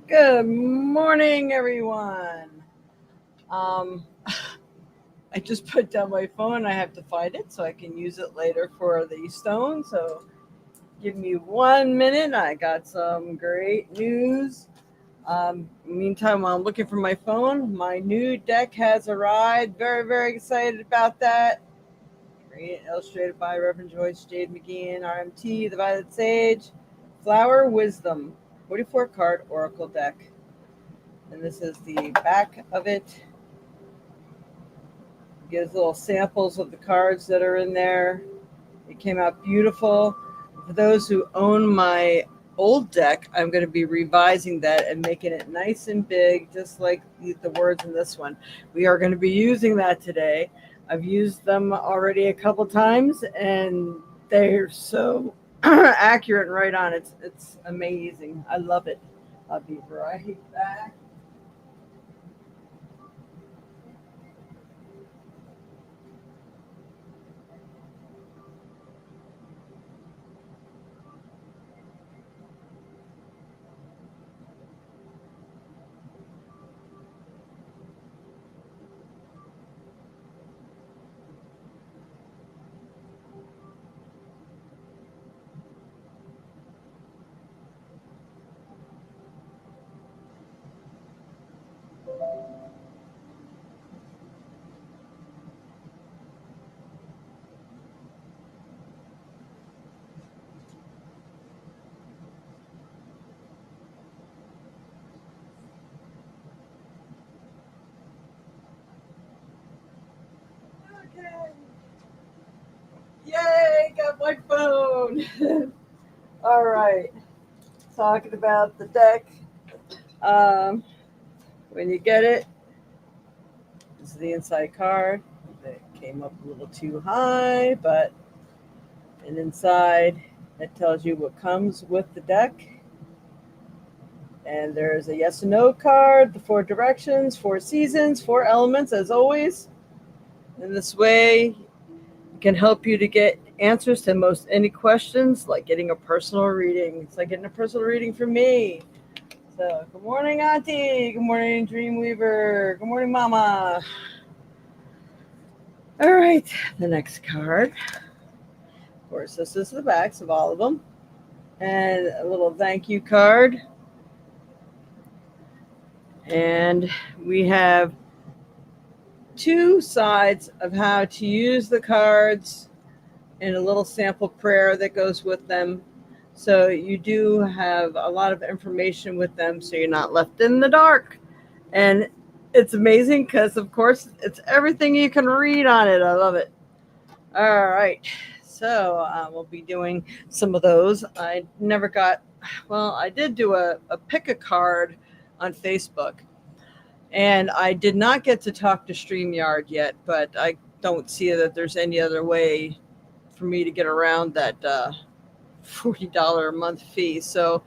Good morning, everyone. Um, I just put down my phone. I have to find it so I can use it later for the stone. So give me 1 minute. I got some great news. Meantime, while I'm looking for my phone, my new deck has arrived. Very, very excited about that. Great, illustrated by Reverend Joyce Jade McGeehan, RMT, the Violet Sage, Flower Wisdom, 44 card Oracle deck. And this is the back of it. Gives little samples of the cards that are in there. It came out beautiful. For those who own my old deck, I'm going to be revising that and making it nice and big, just like the words in this one. We are going to be using that today. I've used them already a couple times, and they're so accurate and right on. It's amazing. I love it. I'll be right back. Okay. Yay, got my phone. All right. Talking about the deck. Um, when you get it, this is the inside card. It came up a little too high, but and inside it tells you what comes with the deck. And there's a yes and no card, the four directions, four seasons, four elements, as always. In this way, it can help you to get answers to most any questions, like getting a personal reading. It's like getting a personal reading from me. So, good morning, Auntie. Good morning, Dreamweaver. Good morning, Mama. All right, the next card. Of course, this is the backs of all of them. And a little thank you card. And we have two sides of how to use the cards and a little sample prayer that goes with them. So you do have a lot of information with them so you're not left in the dark. And it's amazing because, of course, it's everything you can read on it. I love it. All right. So we'll be doing some of those. I never got, well, I did do a pick a card on Facebook. And I did not get to talk to StreamYard yet, but I don't see that there's any other way for me to get around that $40 a month fee. So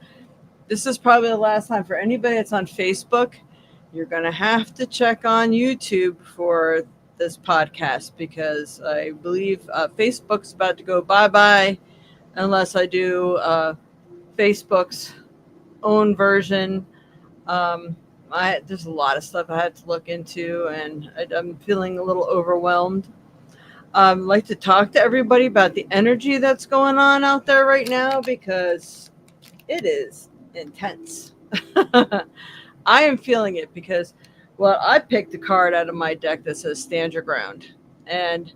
this is probably the last time for anybody that's on Facebook. You're going to have to check on YouTube for this podcast because I believe Facebook's about to go bye-bye unless I do Facebook's own version. There's a lot of stuff I had to look into, and I'm feeling a little overwhelmed. I'd like to talk to everybody about the energy that's going on out there right now because it is intense. I am feeling it because, well, I picked a card out of my deck that says Stand Your Ground. And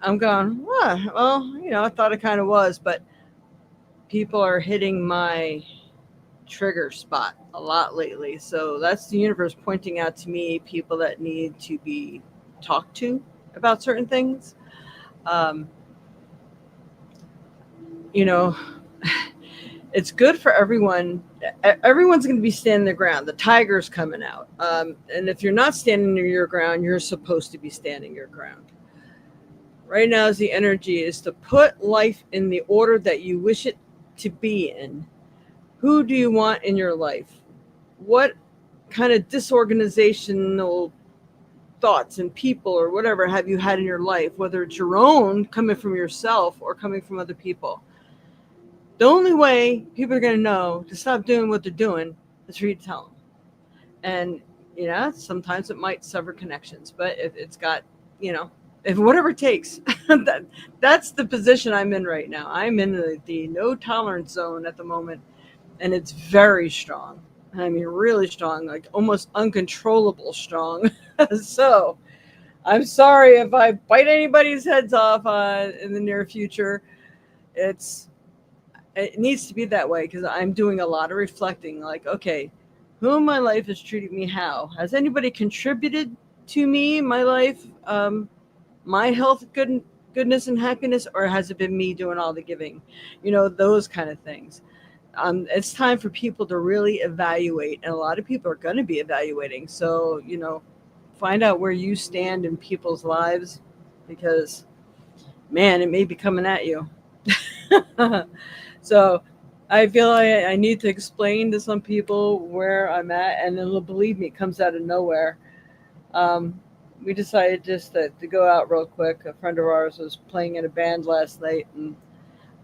I'm going, well, I thought it kind of was, but people are hitting my trigger spot a lot lately. So that's the universe pointing out to me people that need to be talked to about certain things. Um, you know, it's good for everyone. Everyone's going to be standing their ground. The tiger's coming out. And if you're not standing your ground, you're supposed to be standing your ground. Right now, is the energy is to put life in the order that you wish it to be in. Who do you want in your life? What kind of disorganizational thoughts and people or whatever have you had in your life, whether it's your own coming from yourself or coming from other people? The only way people are going to know to stop doing what they're doing That's for you to tell them. And sometimes it might sever connections, but if it's got, you know, if whatever it takes, that's the position I'm in right now. I'm in the no tolerance zone at the moment, and it's very strong. I mean, really strong, like almost uncontrollable strong. So I'm sorry if I bite anybody's heads off in the near future. It's it needs to be that way because I'm doing a lot of reflecting. Like, okay, who in my life is treating me how? Has anybody contributed to me, my life, my health, goodness, and happiness, or has it been me doing all the giving? Those kind of things. It's time for people to really evaluate, and a lot of people are going to be evaluating. So, find out where you stand in people's lives because, man, it may be coming at you. So I feel like I need to explain to some people where I'm at, and then believe me, it comes out of nowhere. Um, we decided just to go out real quick. A friend of ours was playing in a band last night, and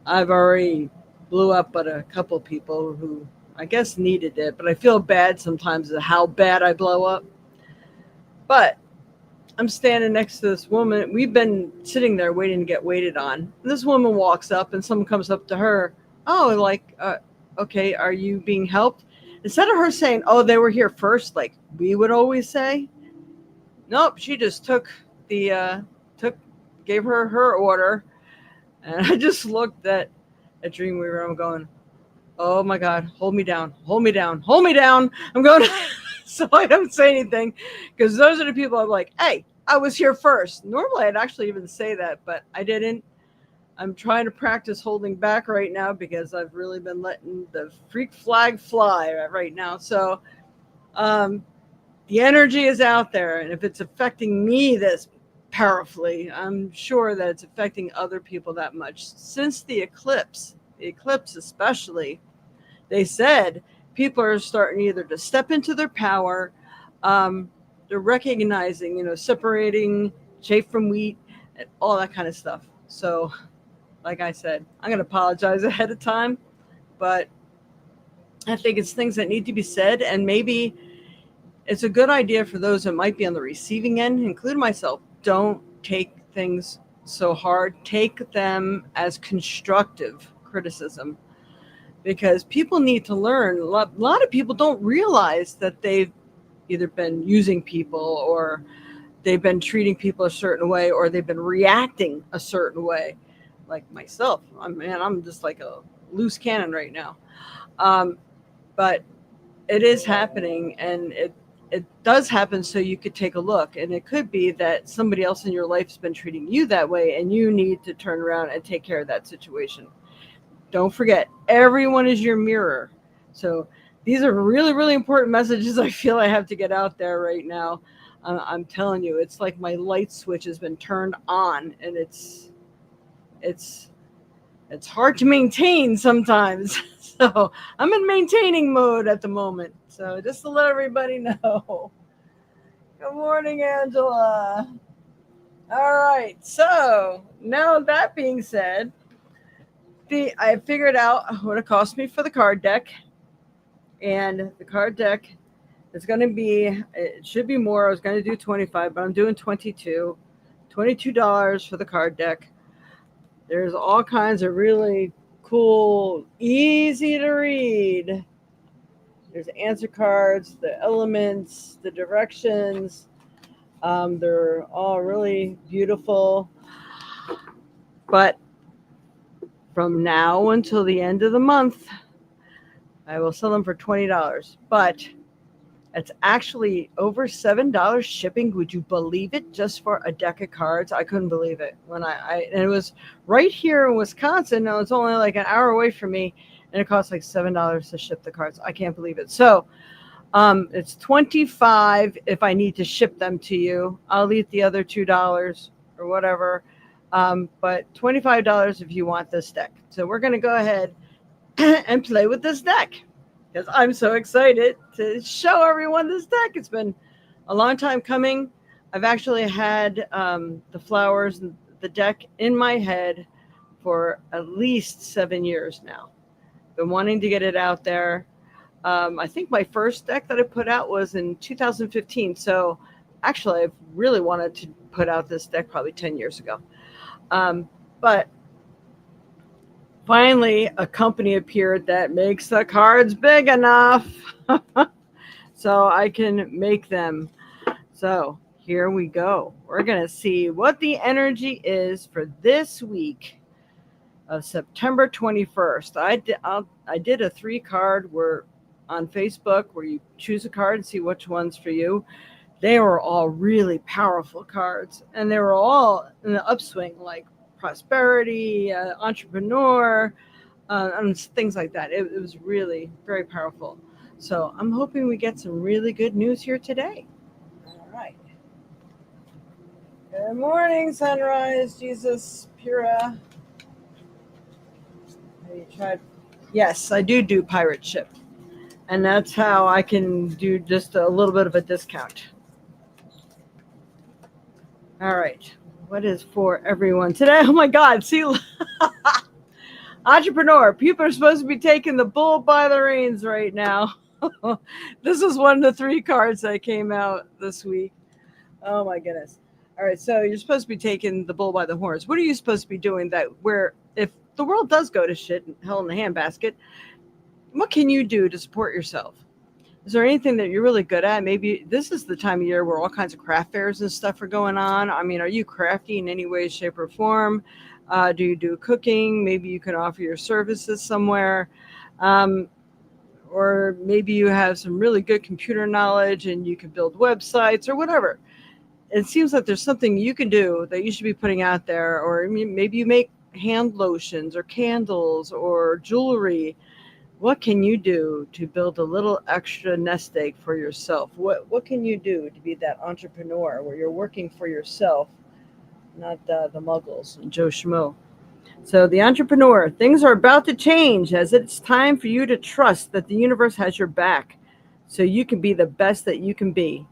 I've already blew up at a couple people who I guess needed it, but I feel bad sometimes at how bad I blow up. But I'm standing next to this woman. We've been sitting there waiting to get waited on. And this woman walks up, and someone comes up to her. Oh, like, okay, are you being helped? Instead of her saying, "Oh, they were here first," like we would always say, nope. She just the took gave her order, and I just looked at Dreamweaver. I'm going, oh my God, hold me down, hold me down, hold me down. I'm going, so I don't say anything because those are the people I'm like, hey, I was here first. Normally I'd actually even say that, but I didn't. I'm trying to practice holding back right now because I've really been letting the freak flag fly right now. So um, the energy is out there. And if it's affecting me this powerfully, I'm sure that it's affecting other people that much. Since the eclipse especially, they said people are starting either to step into their power, um, they're recognizing, separating chaff from wheat, and all that kind of stuff. So, like I said, I'm going to apologize ahead of time, but I think it's things that need to be said, and maybe it's a good idea for those that might be on the receiving end, including myself. Don't take things so hard, take them as constructive criticism because people need to learn. A lot of people don't realize that they've either been using people or they've been treating people a certain way or they've been reacting a certain way. Like myself, I'm just like a loose cannon right now. Um, but it is happening, and it does happen. So you could take a look, and it could be that somebody else in your life has been treating you that way, and you need to turn around and take care of that situation. Don't forget, everyone is your mirror. So these are really, really important messages I feel I have to get out there right now. I'm telling you, it's like my light switch has been turned on, and it's it's hard to maintain sometimes. So I'm in maintaining mode at the moment. So just to let everybody know. Good morning, Angela. All right. So now that being said, I figured out what it cost me for the card deck, and the card deck is going to be. It should be more. I was going to do 25, but I'm doing 22. $22 for the card deck. There's all kinds of really cool, easy to read. There's answer cards, the elements, the directions. They're all really beautiful. But from now until the end of the month, I will sell them for $20. But it's actually over $7 shipping. Would you believe it? Just for a deck of cards, I couldn't believe it when and it was right here in Wisconsin. Now it's only like an hour away from me, and it costs like $7 to ship the cards. I can't believe it. So it's 25 if I need to ship them to you. I'll eat the other $2 or whatever. But $25 if you want this deck. So we're gonna go ahead and play with this deck because I'm so excited to show everyone this deck. It's been a long time coming. I've actually had the flowers and the deck in my head for at least 7 years now. Been wanting to get it out there. I think my first deck that I put out was in 2015. So actually, I've really wanted to put out this deck probably 10 years ago. But finally, a company appeared that makes the cards big enough so I can make them. So here we go. We're going to see what the energy is for this week of September 21st. I did a 3 card where on Facebook where you choose a card and see which one's for you. They were all really powerful cards, and they were all in the upswing, like prosperity, entrepreneur, and things like that. It was really very powerful. So I'm hoping we get some really good news here today. All right. Good morning, sunrise, Jesus, Pura. Have you tried? Yes, I do pirate ship, and that's how I can do just a little bit of a discount. All right. What is for everyone today? Oh my God. See, entrepreneur. People are supposed to be taking the bull by the reins right now. This is one of the 3 cards that came out this week. Oh my goodness. All right. So you're supposed to be taking the bull by the horns. What are you supposed to be doing that where if the world does go to shit, hell in the handbasket, what can you do to support yourself? Is there anything that you're really good at? Maybe this is the time of year where all kinds of craft fairs and stuff are going on. I mean, are you crafty in any way, shape, or form? Do you do cooking? Maybe you can offer your services somewhere. Um, or maybe you have some really good computer knowledge and you can build websites or whatever. It seems like there's something you can do that you should be putting out there. Or maybe you make hand lotions or candles or jewelry. What can you do to build a little extra nest egg for yourself? What can you do to be that entrepreneur where you're working for yourself, not the muggles and Joe Schmo? So the entrepreneur, things are about to change as it's time for you to trust that the universe has your back so you can be the best that you can be.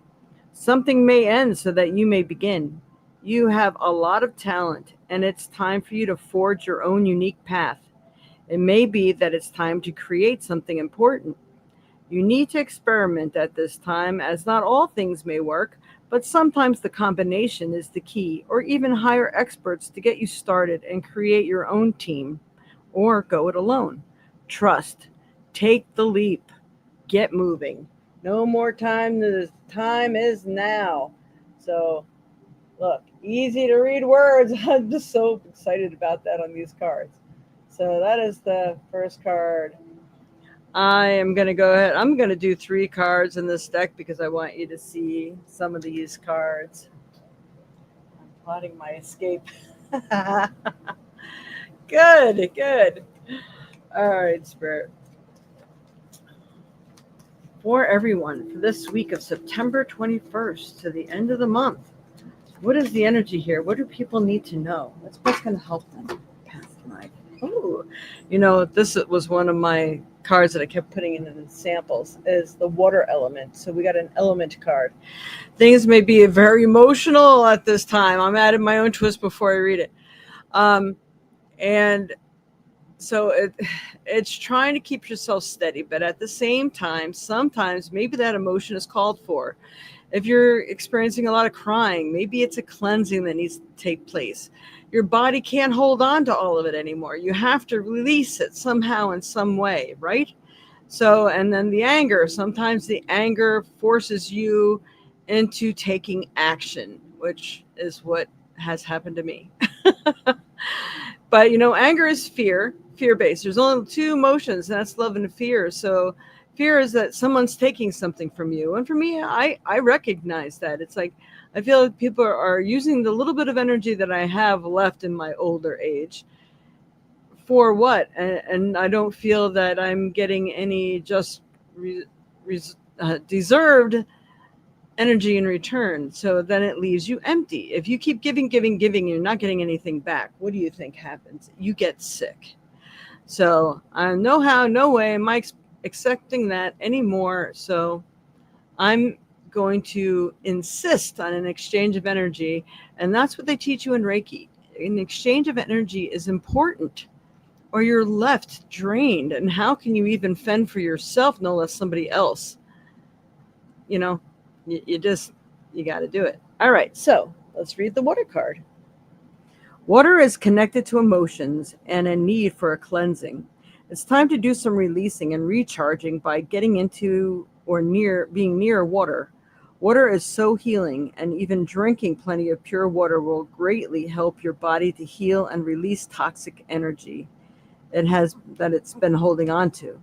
Something may end so that you may begin. You have a lot of talent and it's time for you to forge your own unique path. It may be that it's time to create something important. You need to experiment at this time, as not all things may work, but sometimes the combination is the key, or even hire experts to get you started and create your own team, or go it alone. Trust. Take the leap. Get moving. No more time. The time is now. So, look, easy to read words. I'm just so excited about that on these cards. So that is the first card. I am going to go ahead. I'm going to do 3 cards in this deck because I want you to see some of these cards. I'm plotting my escape. Good. All right, Spirit. For everyone, for this week of September 21st to the end of the month, what is the energy here? What do people need to know? What's going to help them? Past life. Oh, this was one of my cards that I kept putting in the samples is the water element. So we got an element card. Things may be very emotional at this time. I'm adding my own twist before I read it. And so it's trying to keep yourself steady, but at the same time, sometimes maybe that emotion is called for. If you're experiencing a lot of crying, maybe it's a cleansing that needs to take place. Your body can't hold on to all of it anymore. You have to release it somehow in some way, right? So, and then the anger, sometimes the anger forces you into taking action, which is what has happened to me. But, anger is fear-based. There's only 2 emotions, and that's love and fear. So fear is that someone's taking something from you. And for me, I recognize that. It's like, I feel like people are using the little bit of energy that I have left in my older age for what? And I don't feel that I'm getting any just deserved energy in return. So then it leaves you empty. If you keep giving, you're not getting anything back. What do you think happens? You get sick. So no way am I accepting that anymore. So I'm going to insist on an exchange of energy. And that's what they teach you in Reiki. An exchange of energy is important, or you're left drained. And how can you even fend for yourself, no less somebody else? You know, you just, you got to do it. All right, so let's read the water card. Water is connected to emotions and a need for a cleansing. It's time to do some releasing and recharging by getting into or near being near water. Water is so healing, and even drinking plenty of pure water will greatly help your body to heal and release toxic energy it's been holding on to.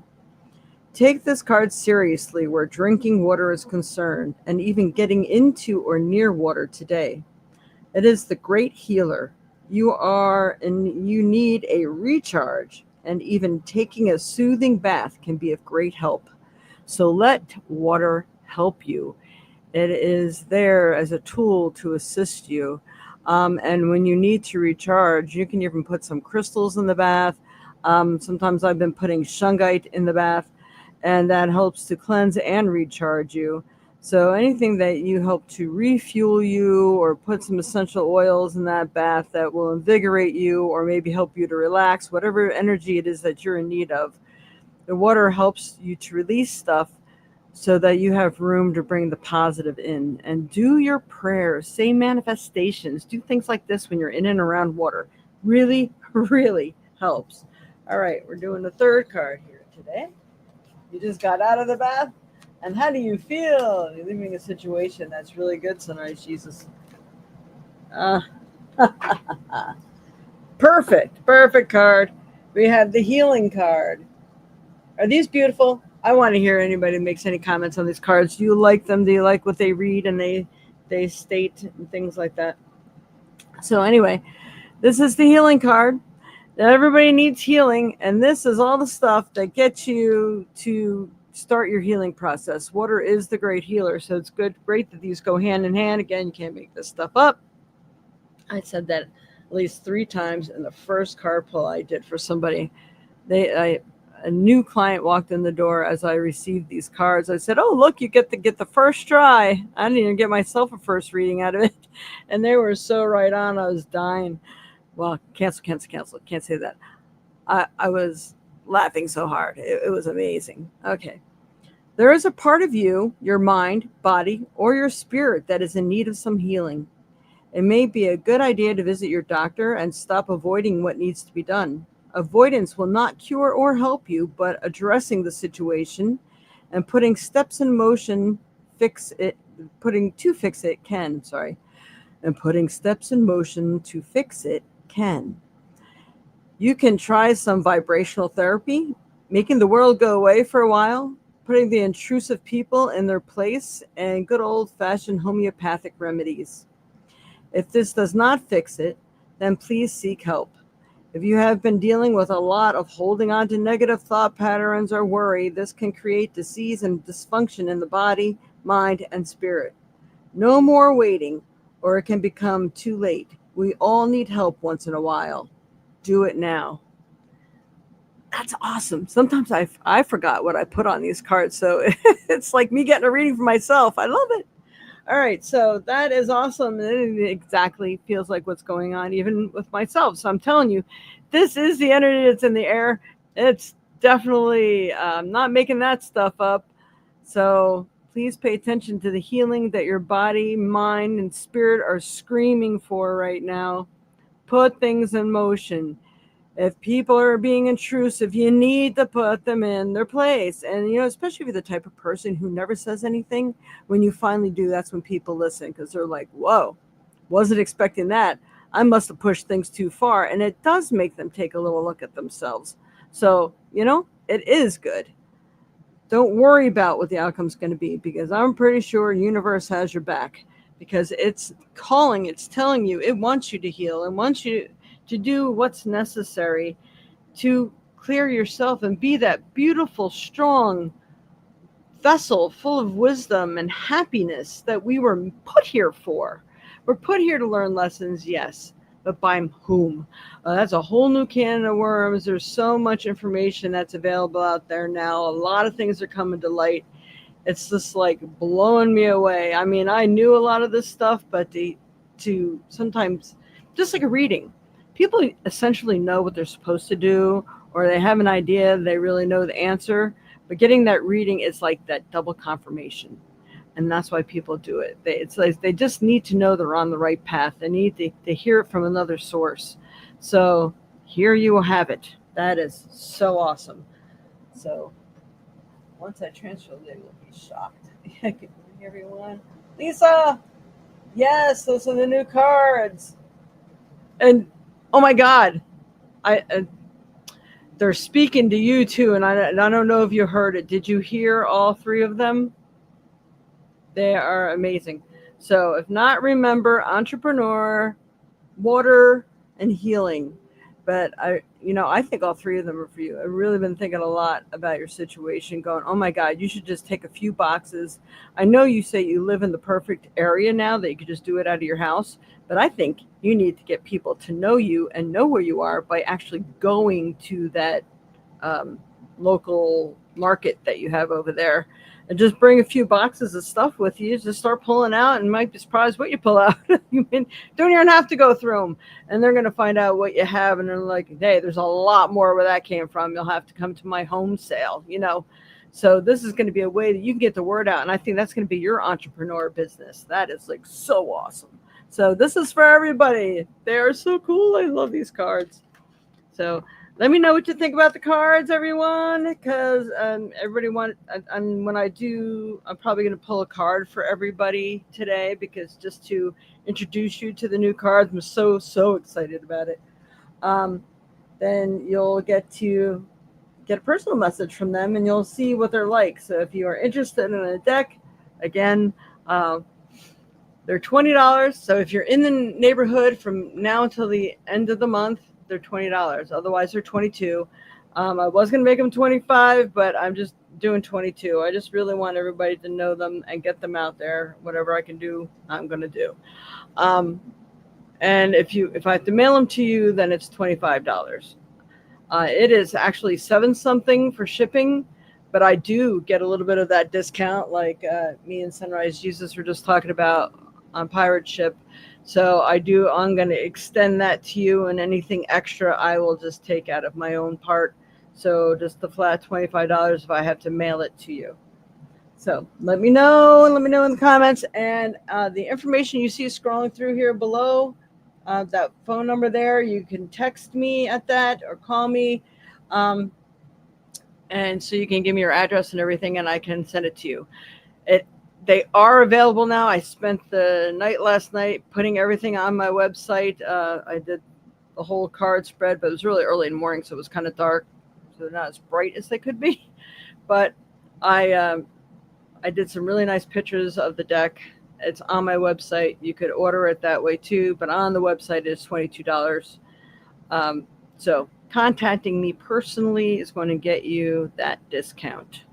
Take this card seriously where drinking water is concerned, and even getting into or near water today. It is the great healer. You need a recharge, and even taking a soothing bath can be of great help. So let water help you. It is there as a tool to assist you. And when you need to recharge, you can even put some crystals in the bath. Sometimes I've been putting shungite in the bath, and that helps to cleanse and recharge you. So anything that you help to refuel you, or put some essential oils in that bath that will invigorate you or maybe help you to relax, whatever energy it is that you're in need of, the water helps you to release stuff so that you have room to bring the positive in. And do your prayers, say manifestations, do things like this when you're in and around water. Really, really helps. All right, we're doing the third card here today. You just got out of the bath, and how do you feel? You're leaving a situation that's really good tonight, Jesus. Perfect card. We have the healing card. Are these beautiful? I want to hear anybody makes any comments on these cards. Do you like them? Do you like what they read and they state and things like that? So anyway, this is the healing card. Everybody needs healing, and this is all the stuff that gets you to start your healing process. Water is the great healer, so it's great that these go hand in hand. Again, you can't make this stuff up. I said that at least 3 times in the first card pull I did for somebody. A new client walked in the door as I received these cards. I said, "Oh, look, you get the first try." I didn't even get myself a first reading out of it, and they were so right on. I was dying. Well, cancel. Can't say that. I was laughing so hard. It was amazing. Okay. There is a part of you, your mind, body, or your spirit that is in need of some healing. It may be a good idea to visit your doctor and stop avoiding what needs to be done. Avoidance will not cure or help you, but addressing the situation and putting steps in motion to fix it can. And putting steps in motion to fix it can. You can try some vibrational therapy, making the world go away for a while, putting the intrusive people in their place, and good old-fashioned homeopathic remedies. If this does not fix it, then please seek help. If you have been dealing with a lot of holding on to negative thought patterns or worry, this can create disease and dysfunction in the body, mind, and spirit. No more waiting, or it can become too late. We all need help once in a while. Do it now. That's awesome. Sometimes I forgot what I put on these cards, so it's like me getting a reading for myself. I love it. All right, so that is awesome. It exactly feels like what's going on even with myself. So I'm telling you, this is the energy that's in the air. It's definitely not making that stuff up. So please pay attention to the healing that your body, mind, and spirit are screaming for right now. Put things in motion. If people are being intrusive, you need to put them in their place. And, especially if you're the type of person who never says anything, when you finally do, that's when people listen, because they're like, whoa, wasn't expecting that. I must have pushed things too far. And it does make them take a little look at themselves. So, it is good. Don't worry about what the outcome's going to be, because I'm pretty sure the universe has your back, because it's calling, it's telling you, it wants you to heal and wants you to do what's necessary to clear yourself and be that beautiful, strong vessel full of wisdom and happiness that we were put here for. We're put here to learn lessons, yes, but by whom? That's a whole new can of worms. There's so much information that's available out there now. A lot of things are coming to light. It's just like blowing me away. I mean, I knew a lot of this stuff, but to sometimes, just like a reading, people essentially know what they're supposed to do, or they have an idea, they really know the answer. But getting that reading is like that double confirmation. And that's why people do it. It's like they just need to know they're on the right path. They need to hear it from another source. So here you have it. That is so awesome. So once I transfer, they will be shocked. Good morning, everyone. Lisa, yes, those are the new cards. And oh my God, I they're speaking to you too. And I don't know if you heard it. Did you hear all three of them? They are amazing. So if not, remember entrepreneur, water, and healing. But I think all three of them are for you. I've really been thinking a lot about your situation, going, oh my God, you should just take a few boxes. I know you say you live in the perfect area now that you could just do it out of your house, but I think you need to get people to know you and know where you are by actually going to that local market that you have over there, and just bring a few boxes of stuff with you. Just start pulling out, and might be surprised what you pull out. You don't even have to go through them, and they're going to find out what you have, and they're like, hey, there's a lot more where that came from. You'll have to come to my home sale, So this is going to be a way that you can get the word out, and I think that's going to be your entrepreneur business. That is like so awesome. So this is for everybody. They are so cool. I love these cards. So let me know what you think about the cards, everyone, because everybody when I do, I'm probably going to pull a card for everybody today, because just to introduce you to the new cards, I'm so excited about it. Then you'll get to get a personal message from them, and you'll see what they're like. So if you are interested in a deck, again, they're $20. So if you're in the neighborhood from now until the end of the month, they're $20. Otherwise, they're $22. I was going to make them $25, but I'm just doing $22. I just really want everybody to know them and get them out there. Whatever I can do, I'm going to do. And if I have to mail them to you, then it's $25. It is actually $7 something for shipping, but I do get a little bit of that discount, like me and Sunrise Jesus were just talking about on Pirate Ship. So I'm going to extend that to you, and anything extra I will just take out of my own part. So just the flat $25 if I have to mail it to you. So let me know in the comments. And the information you see scrolling through here below, that phone number there, you can text me at that or call me. And so you can give me your address and everything, and I can send it to you. They are available now. I spent the night last night putting everything on my website. I did the whole card spread, but it was really early in the morning, so it was kind of dark. So they're not as bright as they could be. But I did some really nice pictures of the deck. It's on my website. You could order it that way too, but on the website it's $22. So contacting me personally is going to get you that discount.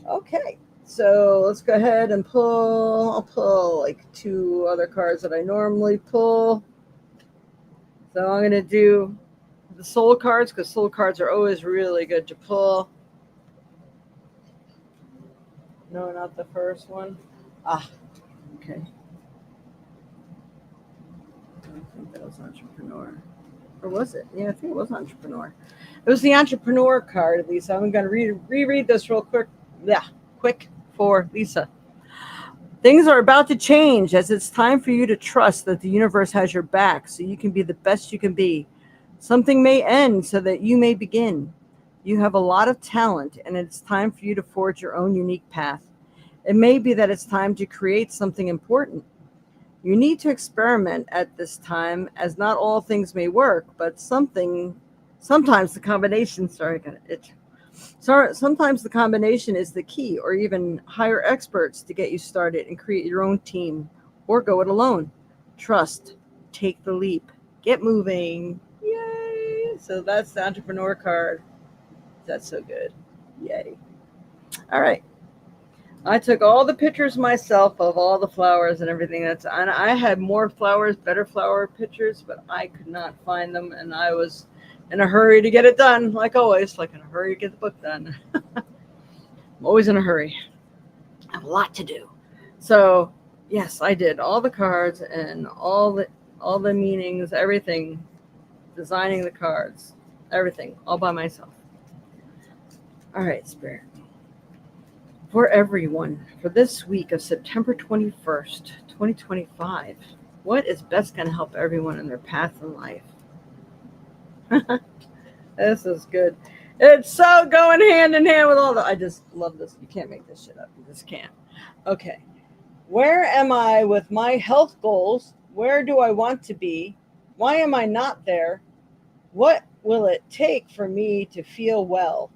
Okay. So let's go ahead and pull. I'll pull like 2 other cards that I normally pull. So I'm going to do the soul cards, because soul cards are always really good to pull. No, not the first one. Okay. I think that was entrepreneur. Or was it? Yeah, I think it was entrepreneur. It was the entrepreneur card, at least. I'm going to reread this real quick. Yeah, quick for Lisa. Things are about to change, as it's time for you to trust that the universe has your back so you can be the best you can be. Something may end so that you may begin. You have a lot of talent, and it's time for you to forge your own unique path. It may be that it's time to create something important. You need to experiment at this time, as not all things may work, but sometimes the combination, sometimes the combination is the key, or even hire experts to get you started and create your own team, or go it alone. Trust, take the leap, get moving. Yay! So that's the entrepreneur card. That's so good. Yay. All right. I took all the pictures myself of all the flowers and everything. And I had more flowers, better flower pictures, but I could not find them, and I was in a hurry to get it done, like always, like in a hurry to get the book done. I'm always in a hurry. I have a lot to do. So yes, I did all the cards and all the meanings, everything, designing the cards. Everything, all by myself. All right, Spirit. For everyone, for this week of September 21st, 2025, what is best going to help everyone in their path in life? This is good. It's so going hand in hand with all the. I just love this. You can't make this shit up. You just can't. Okay. Where am I with my health goals? Where do I want to be? Why am I not there? What will it take for me to feel well?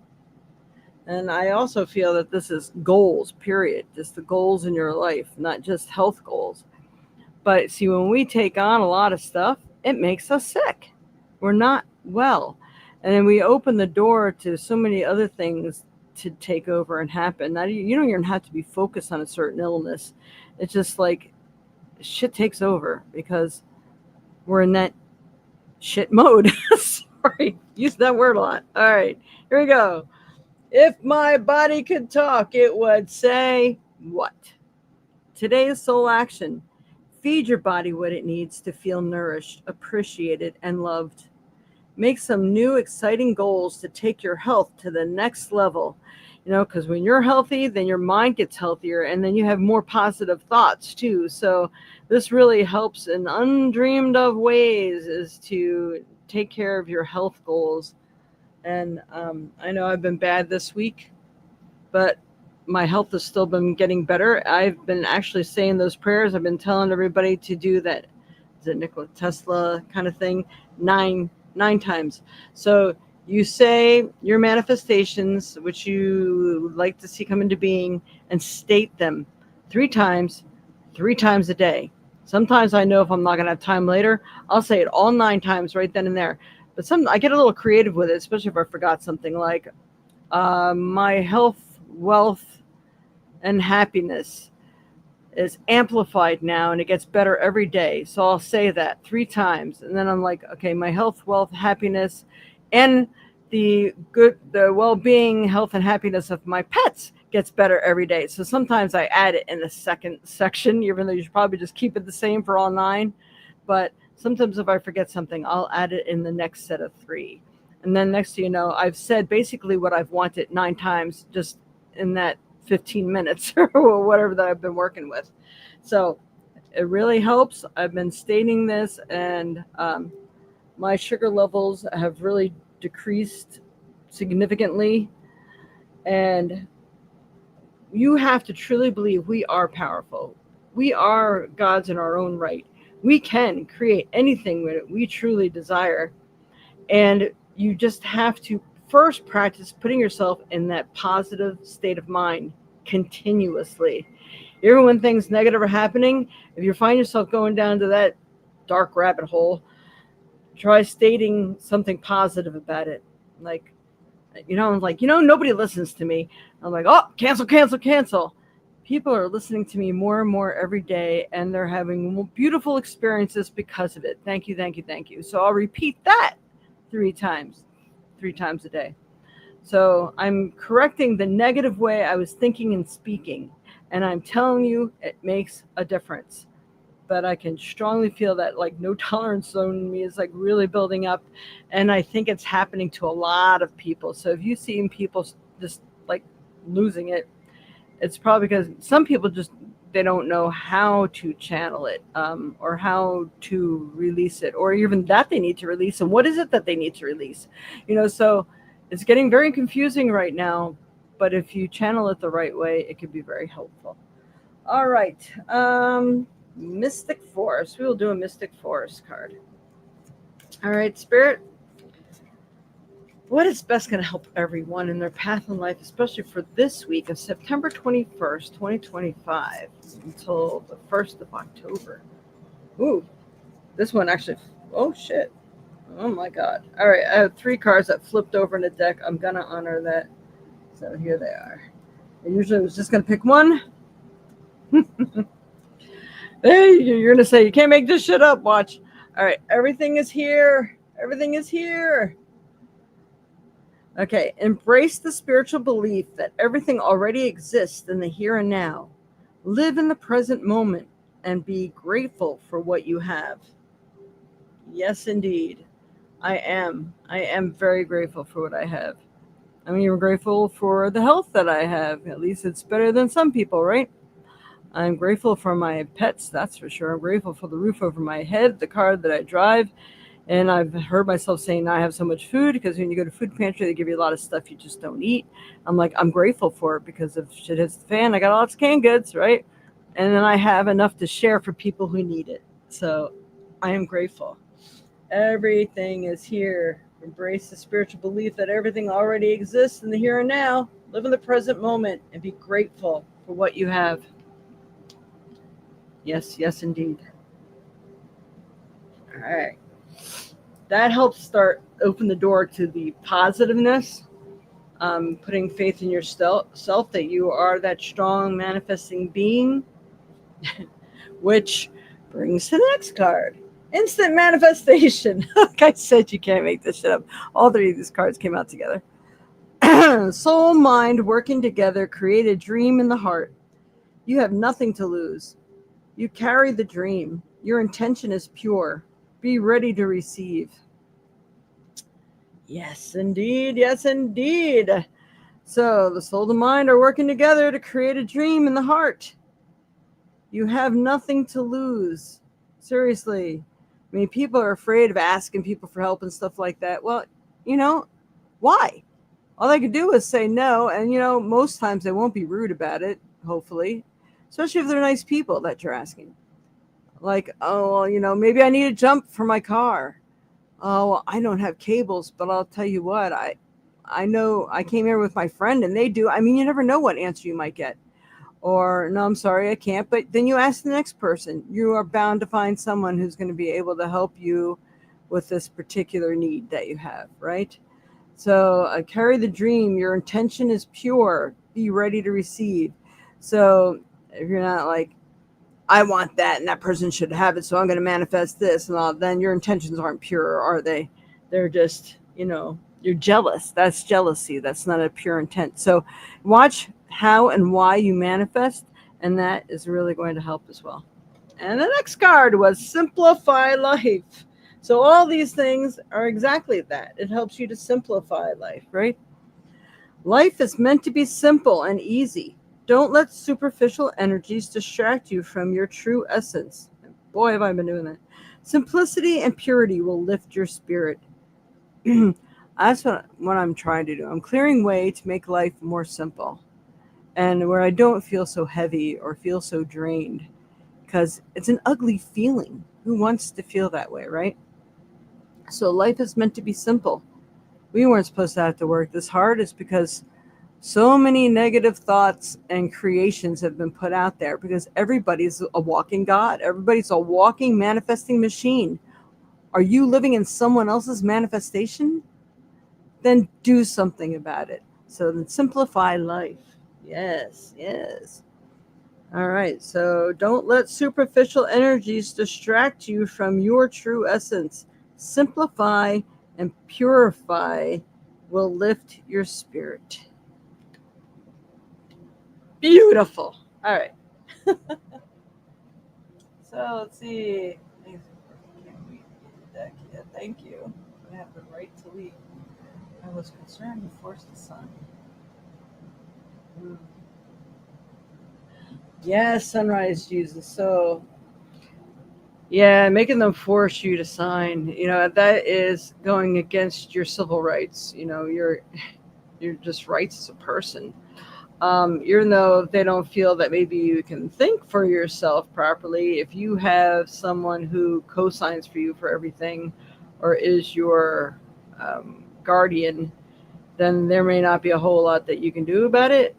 And I also feel that this is goals, period. Just the goals in your life, not just health goals. But see, when we take on a lot of stuff, it makes us sick. We're not well. And then we open the door to so many other things to take over and happen. Now, you don't even have to be focused on a certain illness. It's just like shit takes over because we're in that shit mode. Sorry, use that word a lot. All right, here we go. If my body could talk, it would say what? Today's soul action. Feed your body what it needs to feel nourished, appreciated, and loved. Make some new, exciting goals to take your health to the next level. Because when you're healthy, then your mind gets healthier, and then you have more positive thoughts too. So this really helps in undreamed of ways is to take care of your health goals. And I know I've been bad this week, but my health has still been getting better. I've been actually saying those prayers. I've been telling everybody to do that. Is it Nikola Tesla kind of thing? Nine times. So you say your manifestations, which you like to see come into being, and state them 3 times a day. Sometimes I know if I'm not going to have time later, I'll say it all 9 times right then and there. But I get a little creative with it, especially if I forgot something like my health, wealth, and happiness is amplified now and it gets better every day. So I'll say that 3 times. And then I'm like, okay, my health, wealth, happiness, and the well-being, health, and happiness of my pets gets better every day. So sometimes I add it in the second section, even though you should probably just keep it the same for all 9. But sometimes if I forget something, I'll add it in the next set of 3. And then next thing you know, I've said basically what I've wanted 9 times just in that 15 minutes or whatever that I've been working with. So it really helps. I've been stating this, and my sugar levels have really decreased significantly. And you have to truly believe we are powerful. We are gods in our own right. We can create anything that we truly desire. And you just have to first practice putting yourself in that positive state of mind continuously. Even when things negative are happening, if you find yourself going down to that dark rabbit hole, try stating something positive about it. Like, I'm like, nobody listens to me. I'm like, oh, cancel. People are listening to me more and more every day, and they're having beautiful experiences because of it. Thank you. So I'll repeat that 3 times a day. So I'm correcting the negative way I was thinking and speaking. And I'm telling you, it makes a difference. But I can strongly feel that like no tolerance zone in me is like really building up. And I think it's happening to a lot of people. So if you've seen people just like losing it, it's probably because some people they don't know how to channel it or how to release it, or even that they need to release. And what is it that they need to release? So it's getting very confusing right now, but if you channel it the right way, it can be very helpful. All right. Mystic Force. We will do a Mystic Force card. All right, Spirit. What is best going to help everyone in their path in life, especially for this week of September 21st, 2025 until the 1st of October? Ooh, this one actually, oh shit. Oh my God. All right, I have 3 cards that flipped over in the deck. I'm going to honor that. So here they are. I usually was just going to pick one. Hey, you're going to say, you can't make this shit up. Watch. All right, everything is here. Everything is here. Okay, embrace the spiritual belief that everything already exists in the here and now. Live in the present moment and be grateful for what you have. Yes, indeed. I am very grateful for what I have. I'm even grateful for the health that I have. At least it's better than some people, right? I'm grateful for my pets, that's for sure. I'm grateful for the roof over my head, the car that I drive. And I've heard myself saying now I have so much food because when you go to food pantry, they give you a lot of stuff you just don't eat. I'm like, I'm grateful for it because if shit hits the fan, I got lots of canned goods, right? And then I have enough to share for people who need it. So I am grateful. Everything is here. Embrace the spiritual belief that everything already exists in the here and now. Live in the present moment and be grateful for what you have. Yes, yes, indeed. All right. That helps start open the door to the positiveness, putting faith in yourself that you are that strong manifesting being, which brings to the next card. Instant manifestation. Like I said, you can't make this shit up. All three of these cards came out together. Soul, mind working together create a dream in the heart. You have nothing to lose. You carry the dream. Your intention is pure. Be ready to receive. Yes, indeed. Yes, indeed. So the soul and mind are working together to create a dream in the heart. You have nothing to lose. Seriously. I mean, people are afraid of asking people for help and stuff like that. Well, you know, why? All they can do is say no. And, most times they won't be rude about it, hopefully, especially if they're nice people that you're asking. Like, oh, well, maybe I need a jump for my car. Oh, well, I don't have cables, but I'll tell you what, I know I came here with my friend and they do. I mean, you never know what answer you might get. Or, no, I'm sorry, I can't. But then you ask the next person. You are bound to find someone who's going to be able to help you with this particular need that you have, right? So, carry the dream. Your intention is pure. Be ready to receive. So, if you're not like, I want that and that person should have it, so I'm going to manifest this and all, then your intentions aren't pure, are they? They're just, you're jealous. That's jealousy. That's not a pure intent. So watch how and why you manifest, and that is really going to help as well. And the next card was Simplify Life. So all these things are exactly that. It helps you to simplify life, right? Life is meant to be simple and easy. Don't let superficial energies distract you from your true essence. Boy, have I been doing that. Simplicity and purity will lift your spirit. That's what I'm trying to do. I'm clearing way to make life more simple and where I don't feel so heavy or feel so drained because it's an ugly feeling. Who wants to feel that way, right? So life is meant to be simple. We weren't supposed to have to work this hard. It's because so many negative thoughts and creations have been put out there because everybody's a walking God. Everybody's a walking manifesting machine. Are you living in someone else's manifestation? Then do something about it. So then simplify life. Yes, yes. All right. So don't let superficial energies distract you from your true essence. Simplify and purify will lift your spirit. Beautiful. All right. So let's see. Can't wait to get the deck yet. Thank you. I have the right to leave. I was concerned to force the sun. Mm. Yes, sunrise Jesus. So yeah, making them force you to sign, that is going against your civil rights, your just rights as a person. Even though they don't feel that maybe you can think for yourself properly, if you have someone who co-signs for you for everything or is your guardian, then there may not be a whole lot that you can do about it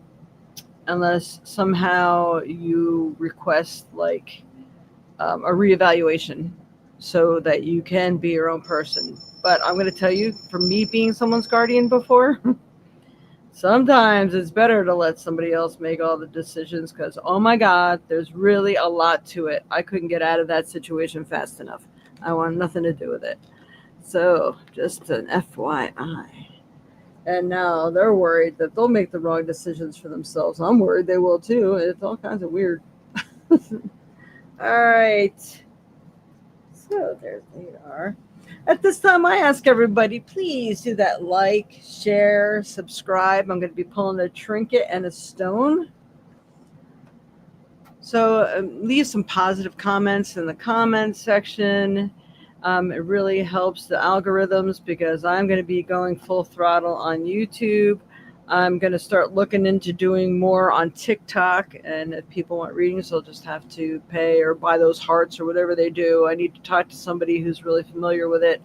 unless somehow you request like a reevaluation so that you can be your own person. But I'm going to tell you, for me being someone's guardian before, sometimes it's better to let somebody else make all the decisions because, oh my God, there's really a lot to it. I couldn't get out of that situation fast enough. I want nothing to do with it. So, just an FYI. And now they're worried that they'll make the wrong decisions for themselves. I'm worried they will too. It's all kinds of weird. All right. So, there they are. At this time, I ask everybody, please do that like, share, subscribe. I'm going to be pulling a trinket and a stone. So leave some positive comments in the comments section. It really helps the algorithms because I'm going to be going full throttle on YouTube. I'm going to start looking into doing more on TikTok. And if people want readings, they'll just have to pay or buy those hearts or whatever they do. I need to talk to somebody who's really familiar with it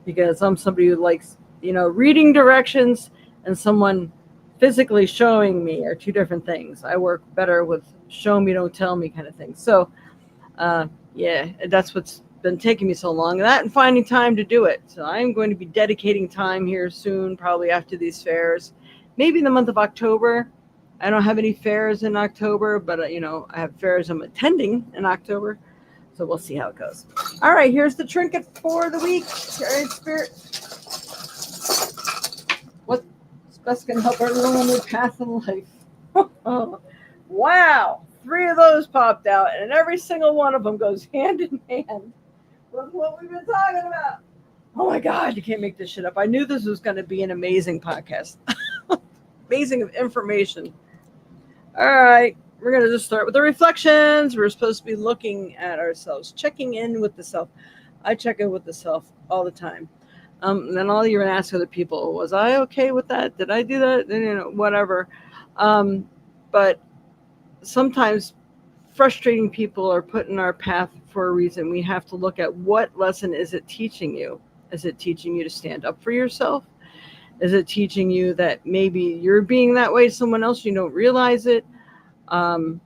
because I'm somebody who likes, reading directions and someone physically showing me are two different things. I work better with show me, don't tell me kind of thing. So, yeah, that's what's been taking me so long. That and finding time to do it. So I'm going to be dedicating time here soon, probably after these fairs, maybe in the month of October. I don't have any fairs in October, but I have fairs I'm attending in October. So we'll see how it goes. All right, here's the trinket for the week. All right, Spirit. What's best can help everyone on their path in life? Wow. 3 of those popped out, and every single one of them goes hand in hand with what we've been talking about. Oh my God, you can't make this shit up. I knew this was going to be an amazing podcast. Amazing of information. All right, we're going to just start with the reflections. We're supposed to be looking at ourselves, checking in with the self. I check in with the self all the time. And then all you're going to ask other people, was I okay with that? Did I do that? Whatever. But sometimes frustrating people are put in our path for a reason. We have to look at what lesson is it teaching you? Is it teaching you to stand up for yourself? Is it teaching you that maybe you're being that way to someone else, you don't realize it? And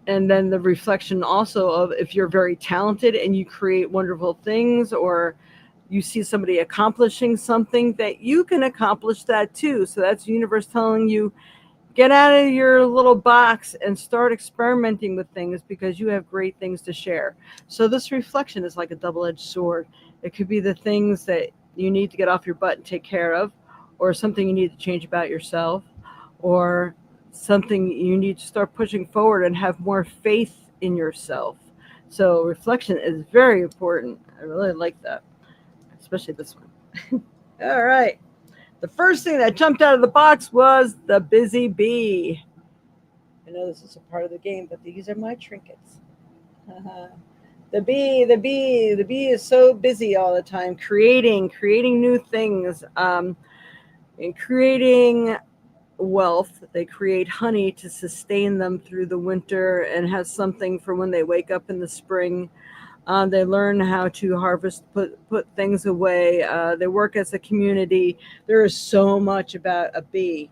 then the reflection also of if you're very talented and you create wonderful things, or you see somebody accomplishing something, that you can accomplish that too. So that's the universe telling you, get out of your little box and start experimenting with things because you have great things to share. So this reflection is like a double-edged sword. It could be the things that you need to get off your butt and take care of, or something you need to change about yourself, or something you need to start pushing forward and have more faith in yourself. So reflection is very important. I really like that, especially this one. All right. The first thing that jumped out of the box was the busy bee. I know this is a part of the game, but these are my trinkets. The bee is so busy all the time, creating new things, and creating wealth. They create honey to sustain them through the winter and have something for when they wake up in the spring. They learn how to harvest, put things away. They work as a community. There is so much about a bee.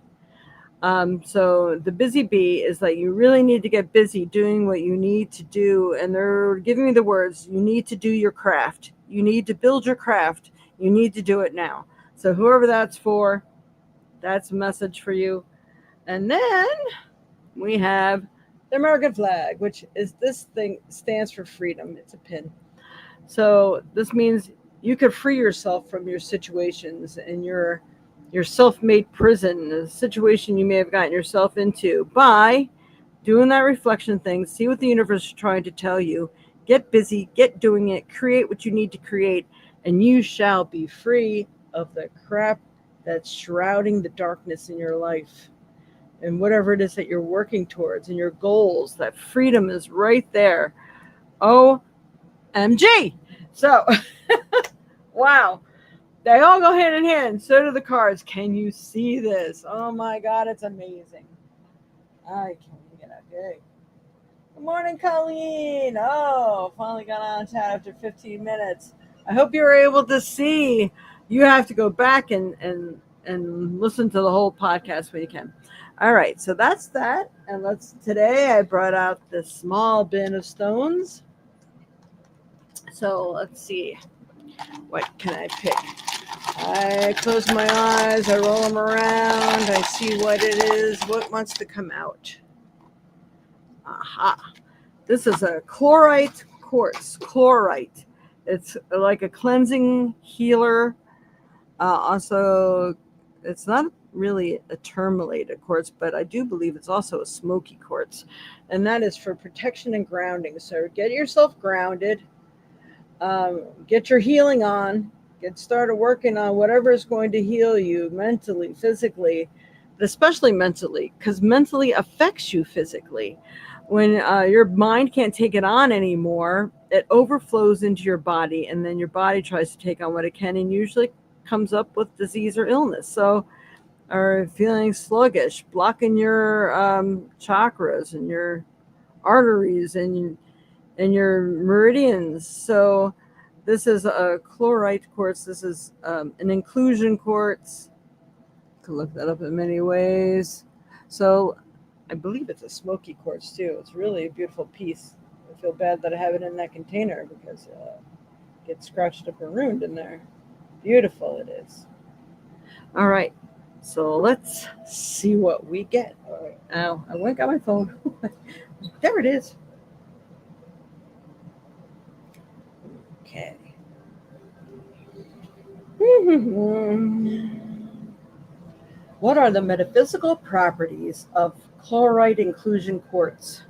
So the busy bee is like, you really need to get busy doing what you need to do. And they're giving me the words, you need to do your craft. You need to build your craft. You need to do it now. So whoever that's for, that's a message for you. And then we have the American flag, which is, this thing stands for freedom. It's a pin. So this means you could free yourself from your situations and your self-made prison, the situation you may have gotten yourself into, by doing that reflection thing. See what the universe is trying to tell you. Get busy, get doing it, create what you need to create, and you shall be free of the crap that's shrouding the darkness in your life. And whatever it is that you're working towards and your goals, that freedom is right there. OMG. So, wow. They all go hand in hand. So do the cards. Can you see this? Oh my God, it's amazing. I can't even get out. Okay. Good morning, Colleen. Oh, finally got on chat after 15 minutes. I hope you were able to see. You have to go back and listen to the whole podcast when you can. All right, so that's that. And today I brought out this small bin of stones. So let's see. What can I pick? I close my eyes, I roll them around, I see what it is, what wants to come out. Aha. This is a chlorite quartz. Chlorite. It's like a cleansing healer. Also, it's not really a tourmalated quartz, but I do believe it's also a smoky quartz. And that is for protection and grounding. So get yourself grounded. Get your healing on. Get started working on whatever is going to heal you mentally, physically, but especially mentally, because mentally affects you physically. When your mind can't take it on anymore, it overflows into your body, and then your body tries to take on what it can, and usually comes up with disease or illness. So, or feeling sluggish, blocking your chakras and your arteries and your meridians. So this is a chlorite quartz. This is an inclusion quartz. You can look that up in many ways. So I believe it's a smoky quartz too. It's really a beautiful piece. I feel bad that I have it in that container because it gets scratched up and ruined in there. Beautiful it is. All right. So let's see what we get. All right. Now I went got my phone. There it is. Okay. What are the metaphysical properties of chloride inclusion quartz?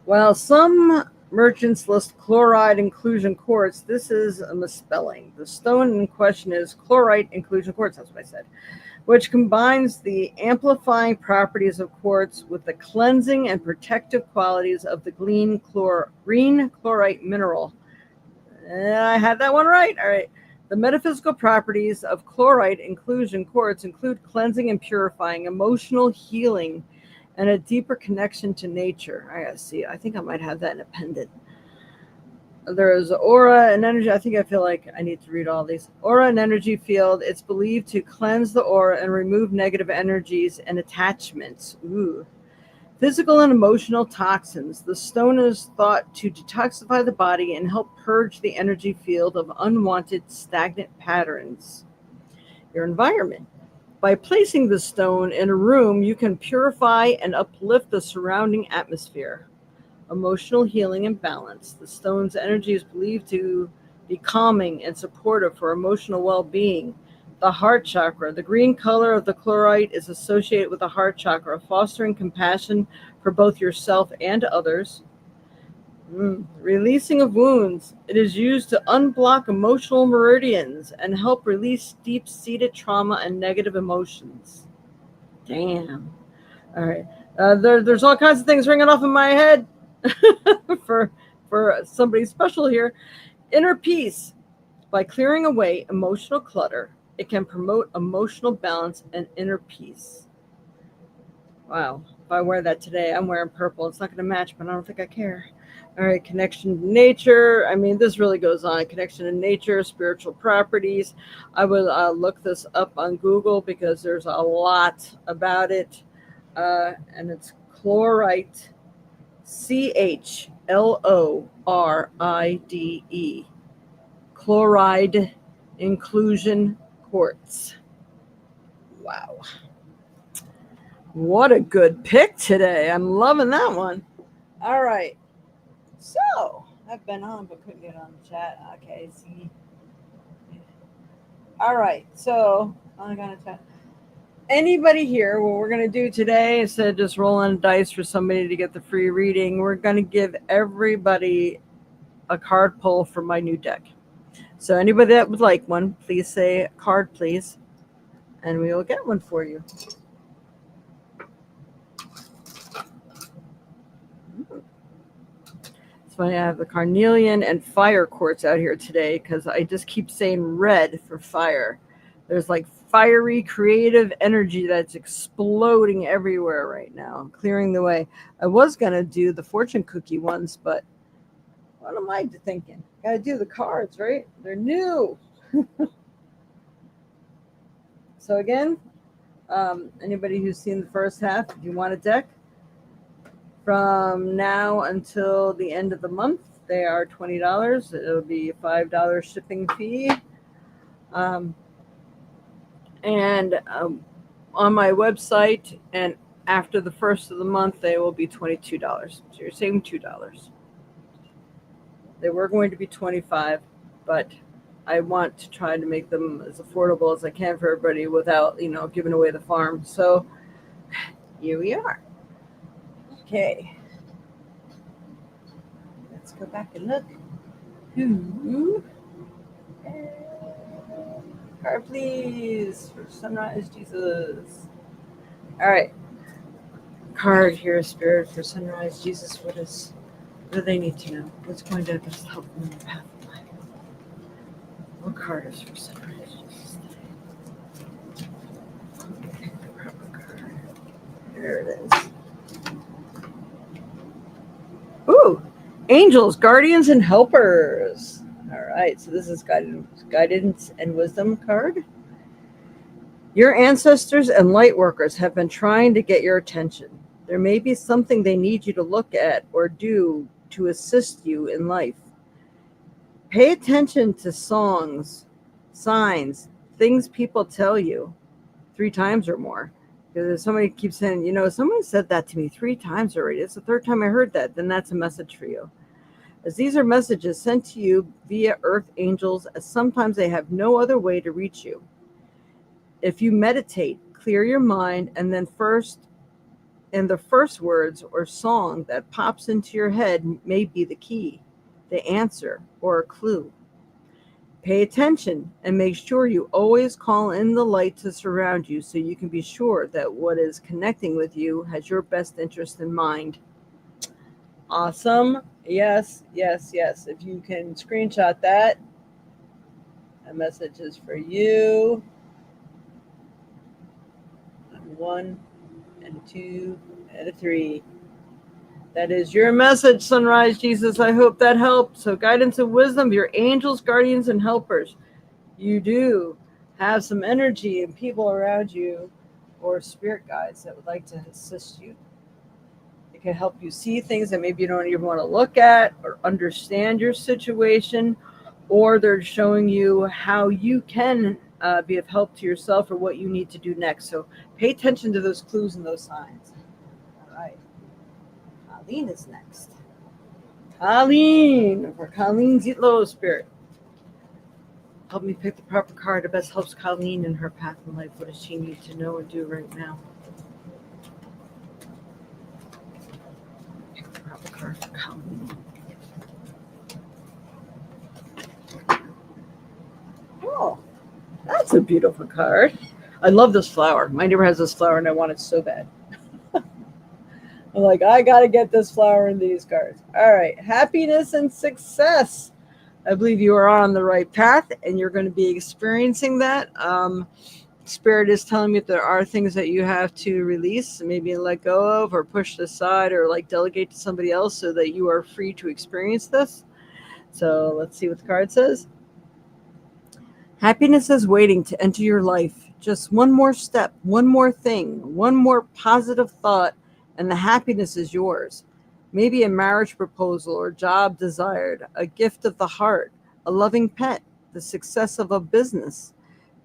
While some merchants list chloride inclusion quartz, this is a misspelling. The stone in question is chloride inclusion quartz, that's what I said, which combines the amplifying properties of quartz with the cleansing and protective qualities of the green chlorite mineral. I had that one right. All right. The metaphysical properties of chloride inclusion quartz include cleansing and purifying, emotional healing, and a deeper connection to nature. I gotta see. I think I might have that in a pendant. There's aura and energy. I think I feel like I need to read all these. Aura and energy field. It's believed to cleanse the aura and remove negative energies and attachments. Ooh. Physical and emotional toxins. The stone is thought to detoxify the body and help purge the energy field of unwanted stagnant patterns. Your environment. By placing the stone in a room, you can purify and uplift the surrounding atmosphere. Emotional healing and balance. The stone's energy is believed to be calming and supportive for emotional well-being. The heart chakra. The green color of the chlorite is associated with the heart chakra, fostering compassion for both yourself and others. Releasing of wounds. It is used to unblock emotional meridians and help release deep-seated trauma and negative emotions. Damn. All right. There's all kinds of things ringing off in my head for somebody special here. Inner peace. By clearing away emotional clutter, it can promote emotional balance and inner peace. Wow. If I wear that today, I'm wearing purple. It's not going to match, but I don't think I care. All right. Connection to nature. I mean, this really goes on. Connection to nature, spiritual properties. I would look this up on Google because there's a lot about it. And it's chlorite, CHLORIDE. Chloride inclusion quartz. Wow. What a good pick today. I'm loving that one. All right. So, I've been on but couldn't get on the chat. Okay, see. All right. So, I'm going to chat. Anybody here, what we're going to do today, instead of just rolling a dice for somebody to get the free reading, we're going to give everybody a card pull for my new deck. So anybody that would like one, please say card, please, and we will get one for you. It's funny, I have the carnelian and fire quartz out here today because I just keep saying red for fire. There's like fiery creative energy that's exploding everywhere right now, clearing the way. I was going to do the fortune cookie ones, but what am I thinking? Got to do the cards, right? They're new. So again, anybody who's seen the first half, if you want a deck, from now until the end of the month, they are $20. It'll be a $5 shipping fee. And on my website and after the first of the month, they will be $22. So you're saving $2. They were going to be $25, but I want to try to make them as affordable as I can for everybody without, giving away the farm. So here we are. Okay. Let's go back and look. Who? Card, please, for Sunrise Jesus. All right. Card here, Spirit, for Sunrise Jesus. What do they need to know? What's going to just help them in the path of life? What card is for Sunrise Jesus today? Pick the proper card. There it is. Ooh, angels, guardians, and helpers. All right, so this is guidance and wisdom card. Your ancestors and light workers have been trying to get your attention. There may be something they need you to look at or do to assist you in life. Pay attention to songs, signs, things people tell you 3 times or more. Because if somebody keeps saying, someone said that to me 3 times already. It's the 3rd time I heard that. Then that's a message for you. As these are messages sent to you via earth angels, as sometimes they have no other way to reach you. If you meditate, clear your mind, and then the first words or song that pops into your head may be the key, the answer, or a clue. Pay attention and make sure you always call in the light to surround you so you can be sure that what is connecting with you has your best interest in mind. Awesome. Yes, yes, yes. If you can screenshot that, a message is for you. 1 and 2 and 3. That is your message, Sunrise Jesus. I hope that helped. So guidance and wisdom, your angels, guardians, and helpers. You do have some energy and people around you or spirit guides that would like to assist you. It can help you see things that maybe you don't even want to look at or understand your situation, or they're showing you how you can be of help to yourself or what you need to do next. So pay attention to those clues and those signs. All right. Colleen is next. Colleen, for Colleen's Low Spirit. Help me pick the proper card that best helps Colleen in her path in life. What does she need to know and do right now? Pick the proper card for Colleen. Oh, that's a beautiful card. I love this flower. My neighbor has this flower and I want it so bad. I'm like, I got to get this flower in these cards. All right. Happiness and success. I believe you are on the right path and you're going to be experiencing that. Spirit is telling me that there are things that you have to release, maybe let go of or push aside or like delegate to somebody else so that you are free to experience this. So let's see what the card says. Happiness is waiting to enter your life. Just one more step, one more thing, one more positive thought, and the happiness is yours. Maybe a marriage proposal or job desired, a gift of the heart, a loving pet, the success of a business.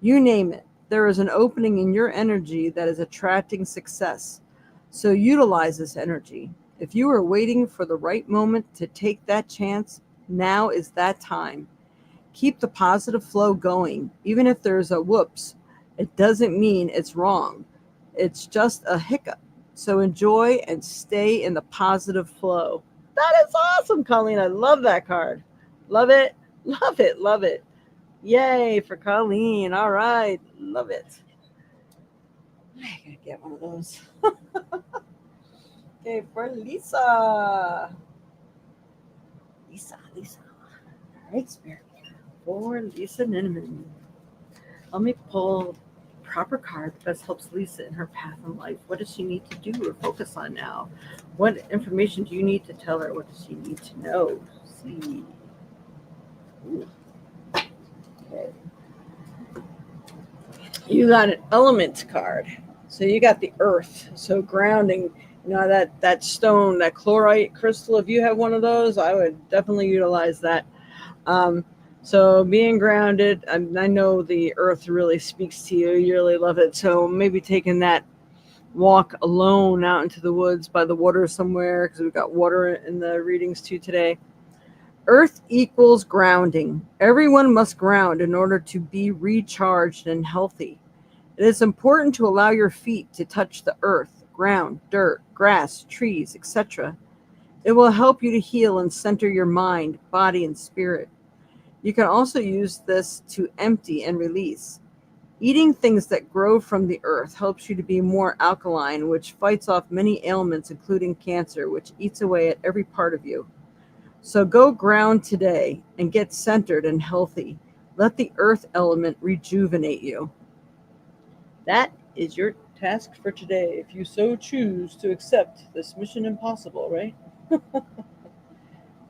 You name it. There is an opening in your energy that is attracting success. So utilize this energy. If you are waiting for the right moment to take that chance, now is that time. Keep the positive flow going. Even if there's a whoops, it doesn't mean it's wrong. It's just a hiccup. So enjoy and stay in the positive flow. That is awesome, Colleen. I love that card. Love it. Love it. Love it. Yay for Colleen. All right. Love it. I gotta get one of those. Okay, for Lisa. Lisa. All right, Spirit. For Lisa Ninneman. Let me pull proper card that best helps Lisa in her path in life. What does she need to do or focus on now? What information do you need to tell her? What does she need to know? See. Ooh. Okay. You got an element card. So you got the earth. So grounding, that stone, that chlorite crystal, if you have one of those, I would definitely utilize that. So being grounded, I know the earth really speaks to you. You really love it. So maybe taking that walk alone out into the woods by the water somewhere, because we've got water in the readings too today. Earth equals grounding. Everyone must ground in order to be recharged and healthy. It is important to allow your feet to touch the earth ground, dirt, grass, trees, etc. It will help you to heal and center your mind, body, and spirit. You can also use this to empty and release. Eating things that grow from the earth helps you to be more alkaline, which fights off many ailments, including cancer, which eats away at every part of you. So go ground today and get centered and healthy. Let the earth element rejuvenate you. That is your task for today, if you so choose to accept this mission impossible, right?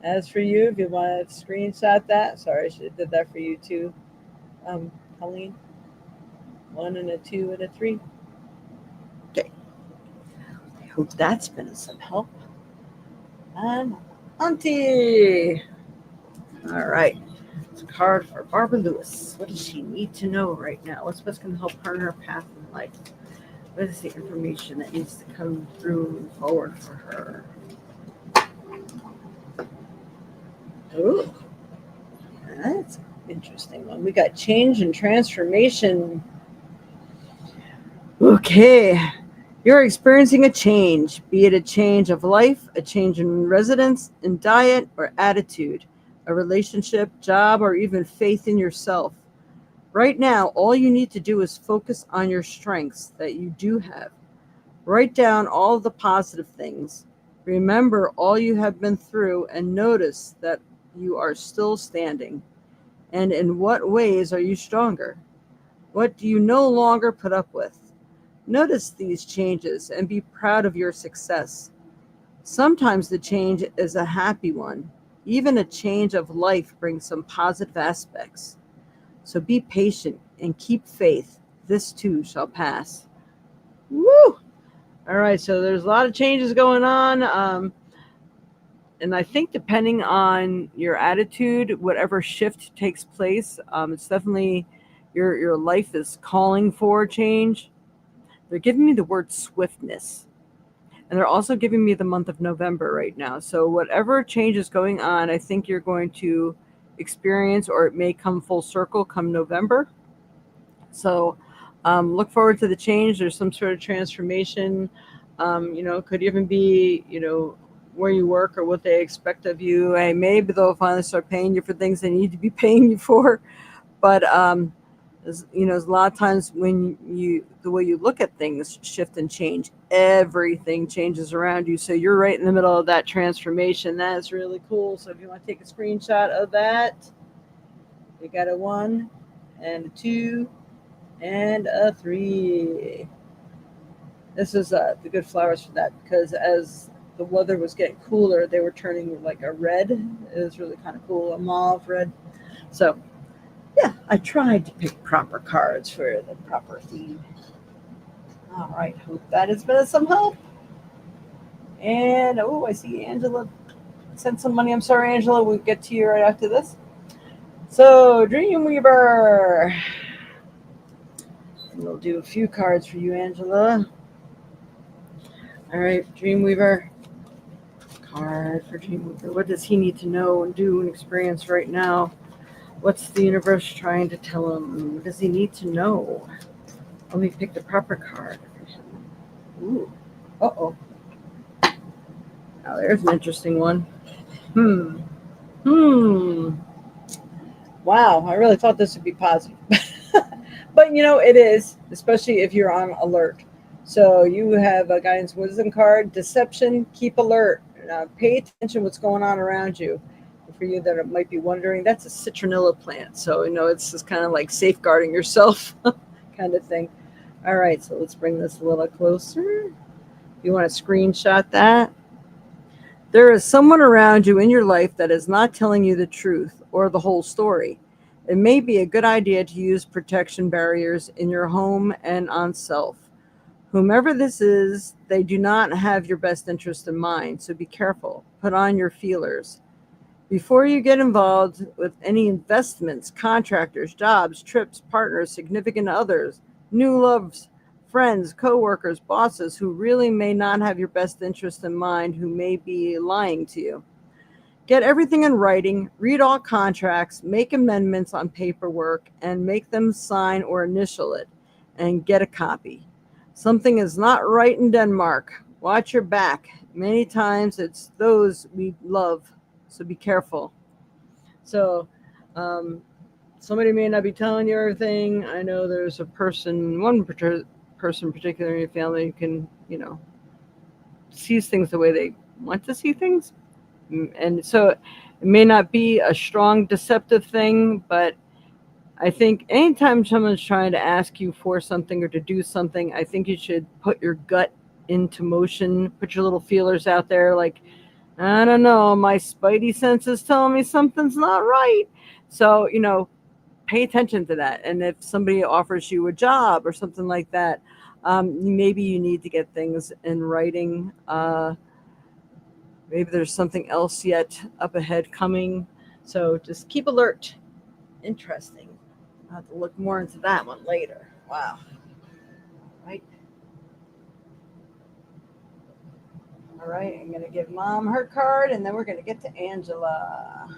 As for you, if you want to screenshot that, sorry, I should have did that for you too, Colleen. 1 and a 2 and a 3. Okay. I hope that's been of some help. And Auntie. All right. It's a card for Barbara Lewis. What does she need to know right now? What's best going to help her in her path in life? What is the information that needs to come through and forward for her? Oh, that's an interesting one. We got change and transformation. Okay. You're experiencing a change, be it a change of life, a change in residence, in diet, or attitude, a relationship, job, or even faith in yourself. Right now, all you need to do is focus on your strengths that you do have. Write down all of the positive things. Remember all you have been through and notice that you are still standing. And in what ways are you stronger? What do you no longer put up with? Notice these changes and be proud of your success. Sometimes the change is a happy one. Even a change of life brings some positive aspects. So be patient and keep faith. This too shall pass. Woo! All right, so there's a lot of changes going on. And I think depending on your attitude, whatever shift takes place, it's definitely your life is calling for change. They're giving me the word swiftness. And they're also giving me the month of November right now. So whatever change is going on, I think you're going to experience, or it may come full circle come November. So look forward to the change. There's some sort of transformation. Could even be, where you work or what they expect of you. Hey, maybe they'll finally start paying you for things they need to be paying you for. But there's a lot of times when the way you look at things shift and change, everything changes around you. So you're right in the middle of that transformation. That is really cool. So if you want to take a screenshot of that, we got a 1 and a 2 and a 3. This is the good flowers for that, because as the weather was getting cooler, they were turning like a red. It was really kind of cool, a mauve red. So yeah, I tried to pick proper cards for the proper theme. All right, hope that has been of some help. And I see Angela sent some money. I'm sorry, Angela. We'll get to you right after this. So, Dreamweaver. And we'll do a few cards for you, Angela. All right, Dreamweaver. Card for Dreamweaver. What does he need to know and do and experience right now? What's the universe trying to tell him? What does he need to know? Let me pick the proper card for him. Ooh. Uh-oh. Now there's an interesting one. Wow, I really thought this would be positive. But it is, especially if you're on alert. So you have a guidance wisdom card, deception, keep alert. Pay attention what's going on around you. For you that might be wondering, that's a citronella plant. So, it's just kind of like safeguarding yourself kind of thing. All right, so let's bring this a little closer. You want to screenshot that? There is someone around you in your life that is not telling you the truth or the whole story. It may be a good idea to use protection barriers in your home and on self. Whomever this is, they do not have your best interest in mind, so be careful. Put on your feelers. Before you get involved with any investments, contractors, jobs, trips, partners, significant others, new loves, friends, coworkers, bosses who really may not have your best interest in mind, who may be lying to you. Get everything in writing, read all contracts, make amendments on paperwork, and make them sign or initial it, and get a copy. Something is not right in Denmark. Watch your back. Many times it's those we love, so be careful. So, um, somebody may not be telling you everything. I know there's a person, person in particular in your family who can, sees things the way they want to see things. And so it may not be a strong deceptive thing, but I think anytime someone's trying to ask you for something or to do something, I think you should put your gut into motion, put your little feelers out there like, I don't know, my spidey sense is telling me something's not right. So, pay attention to that. And if somebody offers you a job or something like that, maybe you need to get things in writing. Maybe there's something else yet up ahead coming. So just keep alert. Interesting. I'll have to look more into that one later. Wow. Right. All right. I'm going to give mom her card and then we're going to get to Angela.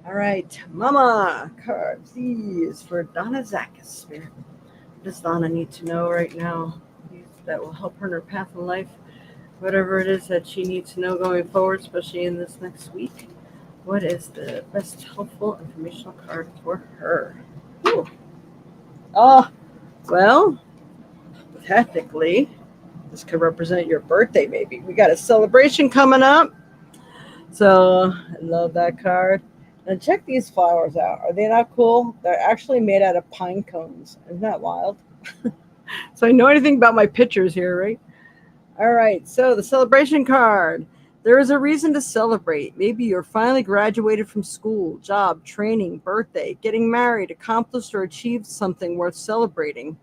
All right. Mama card, please, for Donna Zakis. What does Donna need to know right now that will help her in her path in life? Whatever it is that she needs to know going forward, especially in this next week. What is the best helpful informational card for her? Ooh. Oh, well, technically, this could represent your birthday, maybe. We got a celebration coming up. So I love that card. And check these flowers out. Are they not cool? They're actually made out of pine cones. Isn't that wild? So I know anything about my pictures here, right? All right, so the celebration card. There is a reason to celebrate. Maybe you're finally graduated from school, job, training, birthday, getting married, accomplished or achieved something worth celebrating.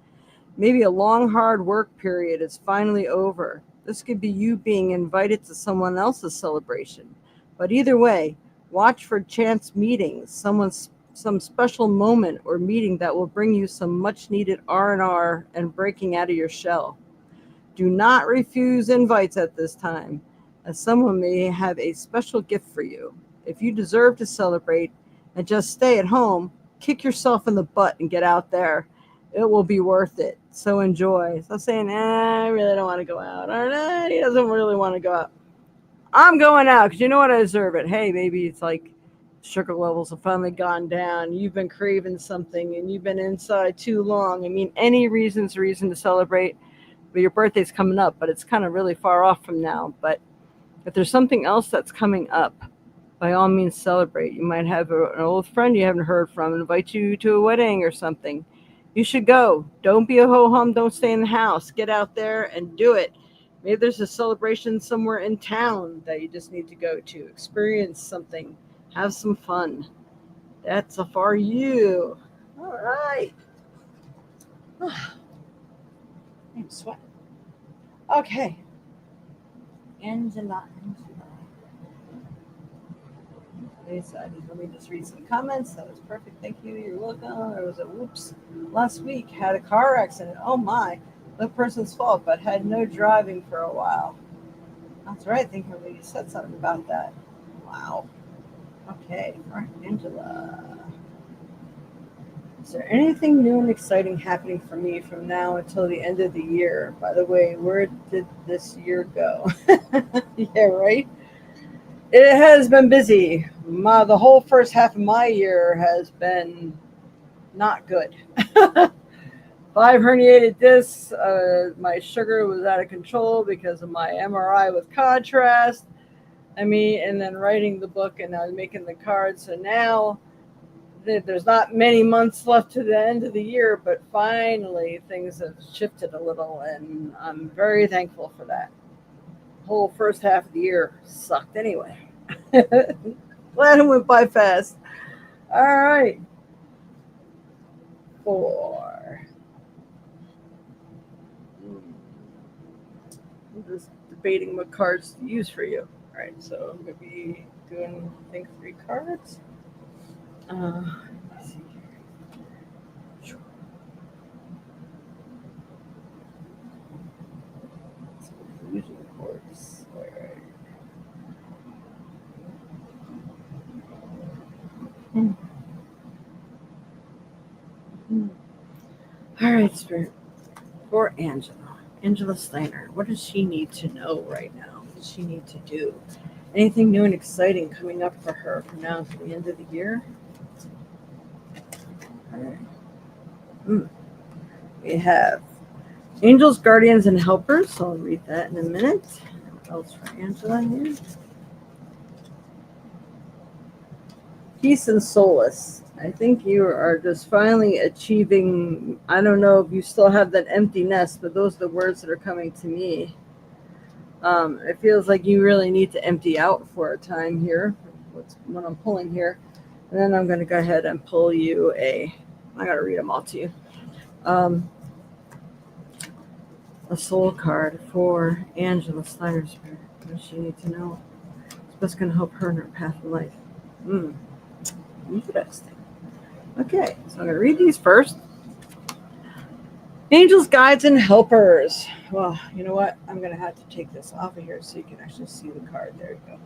Maybe a long, hard work period is finally over. This could be you being invited to someone else's celebration. But either way, watch for chance meetings, some special moment or meeting that will bring you some much needed R&R and breaking out of your shell. Do not refuse invites at this time, as someone may have a special gift for you. If you deserve to celebrate and just stay at home, kick yourself in the butt and get out there. It will be worth it. So enjoy. So saying, I really don't want to go out. Or he doesn't really want to go out. I'm going out because you know what? I deserve it. Hey, maybe it's like sugar levels have finally gone down. You've been craving something and you've been inside too long. I mean, any reason's a reason to celebrate. But your birthday's coming up, but it's kind of really far off from now. But if there's something else that's coming up, by all means celebrate. You might have an old friend you haven't heard from invite you to a wedding or something. You should go. Don't be a ho-hum. Don't stay in the house. Get out there and do it. Maybe there's a celebration somewhere in town that you just need to go to. Experience something. Have some fun. That's for you. All right. I'm sweating. Okay. Angela. Let me just read some comments. That was perfect. Thank you. You're welcome. There was a whoops. Last week had a car accident. Oh my. No person's fault, but had no driving for a while. That's right. I think you said something about that. Wow. Okay. All right, Angela. Is there anything new and exciting happening for me from now until the end of the year? By the way, where did this year go? Yeah, right? It has been busy. The whole first half of my year has been not good. 5 herniated discs. My sugar was out of control because of my MRI with contrast. And then writing the book and I was making the cards. So now there's not many months left to the end of the year, but finally things have shifted a little, and I'm very thankful for that. The whole first half of the year sucked anyway. Glad it went by fast. All right. 4. I'm just debating what cards to use for you. All right, so I'm going to be doing, I think, 3 cards. Let's see here. Fusion quartz. All right. All right, Spirit. for Angela Steiner. What does she need to know right now? What does she need to do? Anything new and exciting coming up for her from now to the end of the year? All right. We have angels, guardians, and helpers. So I'll read that in a minute. What else for Angela here? Peace and solace. I think you are just finally achieving. I don't know if you still have that empty nest, but those are the words that are coming to me. It feels like you really need to empty out for a time here. What I'm pulling here, and then I'm going to go ahead and pull you I'm going to read them all to you. A soul card for Angela Steiner's. What does she need to know? What's going to help her in her path in life? Interesting. Okay, so I'm going to read these first. Angels, guides, and helpers. Well, you know what? I'm going to have to take this off of here so you can actually see the card. There you go.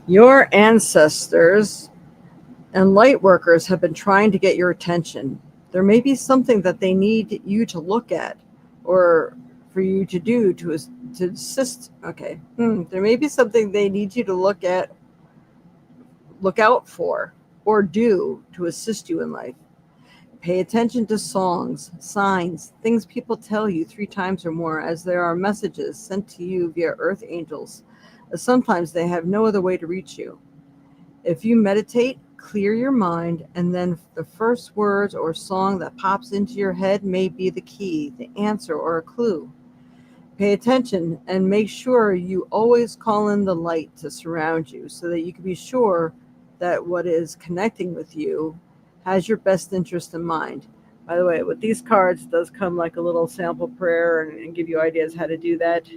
Your ancestors and light workers have been trying to get your attention. There may be something that they need you to look at or for you to do to assist. Okay. There may be something they need you to look out for, or do to assist you in life. Pay attention to songs, signs, things people tell you 3 times or more, as there are messages sent to you via earth angels, as sometimes they have no other way to reach you. If you meditate, clear your mind, and then the first words or song that pops into your head may be the key, the answer, or a clue. Pay attention and make sure you always call in the light to surround you so that you can be sure that what is connecting with you has your best interest in mind. By the way, with these cards, it does come like a little sample prayer and give you ideas how to do that.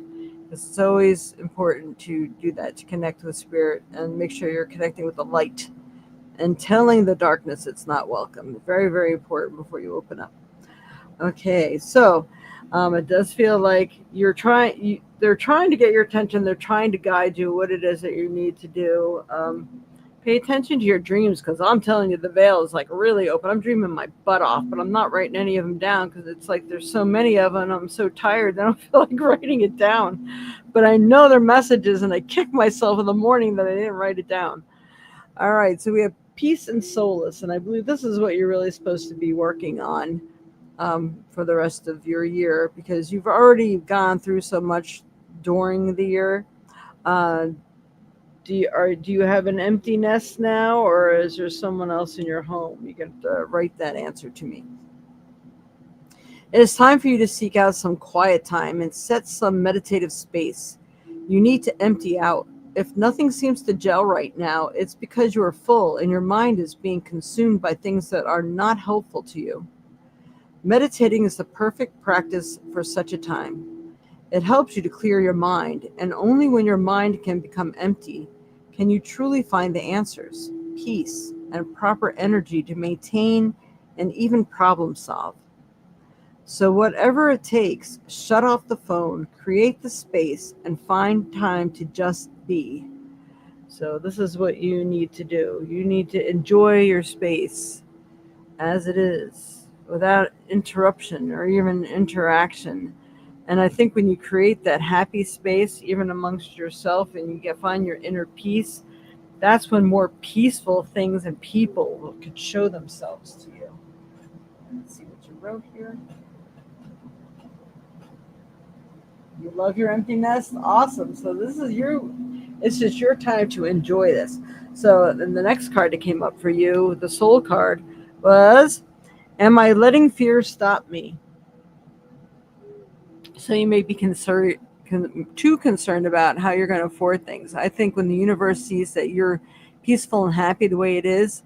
It's always important to do that, to connect with spirit and make sure you're connecting with the light and telling the darkness it's not welcome. Very, very important before you open up. Okay, so it does feel like they're trying to get your attention. They're trying to guide you what it is that you need to do. Pay attention to your dreams, because I'm telling you, the veil is like really open. I'm dreaming my butt off, but I'm not writing any of them down because it's like there's so many of them. I'm so tired that I don't feel like writing it down. But I know they're messages, and I kick myself in the morning that I didn't write it down. All right, so we have peace and solace, and I believe this is what you're really supposed to be working on for the rest of your year, because you've already gone through so much during the year. Do you have an empty nest now, or is there someone else in your home? You can write that answer to me. It is time for you to seek out some quiet time and set some meditative space. You need to empty out. If nothing seems to gel right now, it's because you are full and your mind is being consumed by things that are not helpful to you. Meditating is the perfect practice for such a time. It helps you to clear your mind, and only when your mind can become empty can you truly find the answers, peace, and proper energy to maintain and even problem solve. So whatever it takes, shut off the phone, create the space, and find time to just be. So this is what you need to do. You need to enjoy your space as it is, without interruption or even interaction. And I think when you create that happy space, even amongst yourself, and you find your inner peace, that's when more peaceful things and people could show themselves to you. Let's see what you wrote here. You love your empty nest? Awesome. So it's just your time to enjoy this. So then the next card that came up for you, the soul card, was, am I letting fear stop me? So you may be too concerned about how you're going to afford things. I think when the universe sees that you're peaceful and happy the way it is,